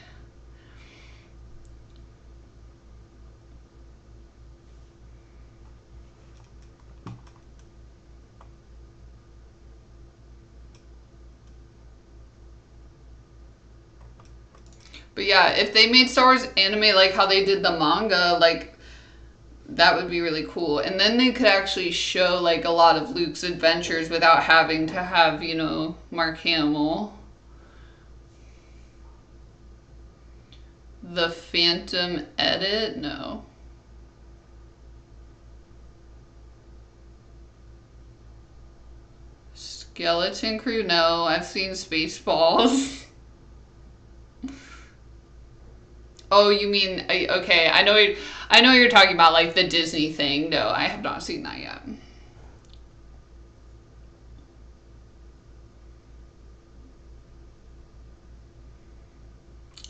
A: But yeah, if they made Star Wars anime like how they did the manga, like that would be really cool. And then they could actually show like a lot of Luke's adventures without having to have, Mark Hamill. The Phantom Edit? No. Skeleton Crew? No. I've seen Spaceballs. Oh, you mean okay? I know. I know you're talking about like the Disney thing. No, I have not seen that yet.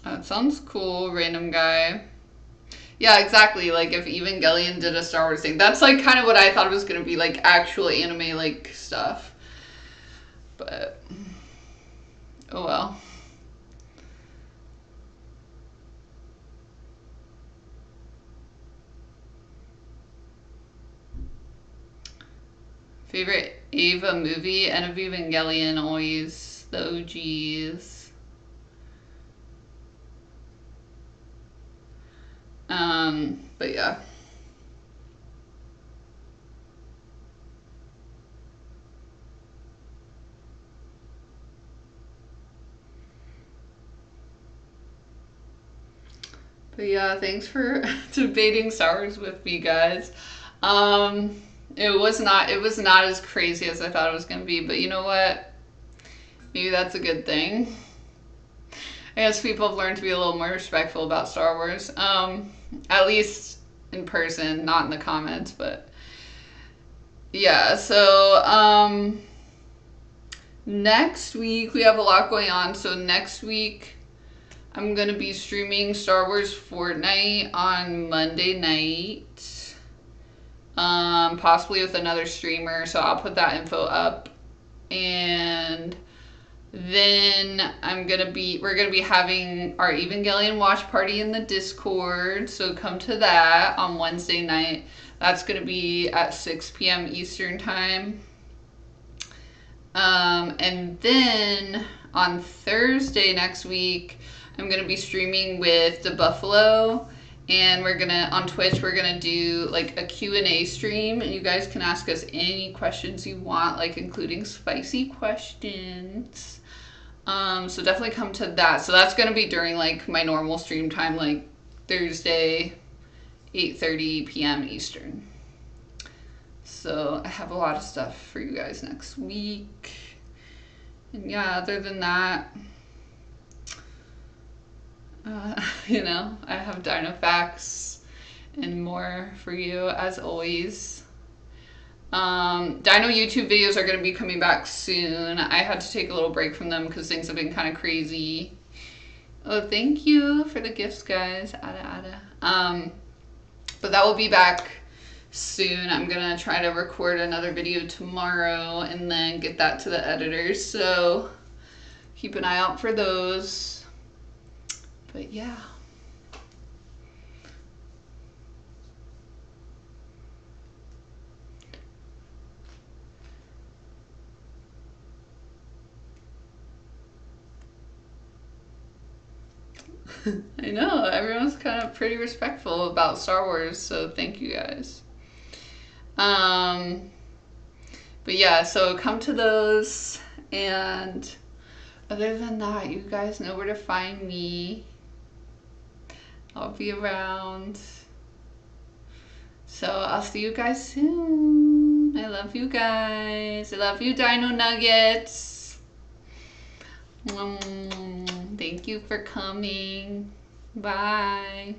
A: That sounds cool, random guy. Yeah, exactly. Like if Evangelion did a Star Wars thing, that's like kind of what I thought it was gonna be, like actual anime like stuff. But oh well. Favorite Eva movie? End of Evangelion, always the OGs. But yeah. But yeah, thanks for debating Star Wars with me, guys. Um, it was not as crazy as I thought it was gonna be, but you know what? Maybe that's a good thing. I guess people have learned to be a little more respectful about Star Wars. At least in person, not in the comments, but yeah, so next week we have a lot going on. So next week I'm gonna be streaming Star Wars Fortnite on Monday night. Possibly with another streamer, so I'll put that info up. And then we're gonna be having our Evangelion watch party in the Discord, so come to that on Wednesday night. That's gonna be at 6 p.m. Eastern time. And then on Thursday next week, I'm gonna be streaming with the Buffalo, and on Twitch we're gonna do like a Q&A stream, and you guys can ask us any questions you want, like including spicy questions. So definitely come to that. So that's gonna be during like my normal stream time, like Thursday, 8:30 p.m. Eastern. So I have a lot of stuff for you guys next week. And yeah, other than that, I have Dino Facts and more for you as always. Dino YouTube videos are going to be coming back soon. I had to take a little break from them because things have been kind of crazy. Oh, thank you for the gifts, guys. But that will be back soon. I'm going to try to record another video tomorrow and then get that to the editors. So keep an eye out for those. But yeah. I know, everyone's kind of pretty respectful about Star Wars, so thank you guys. But yeah, so come to those, and other than that, you guys know where to find me. I'll be around. So I'll see you guys soon. I love you guys. I love you, Dino Nuggets. Thank you for coming. Bye.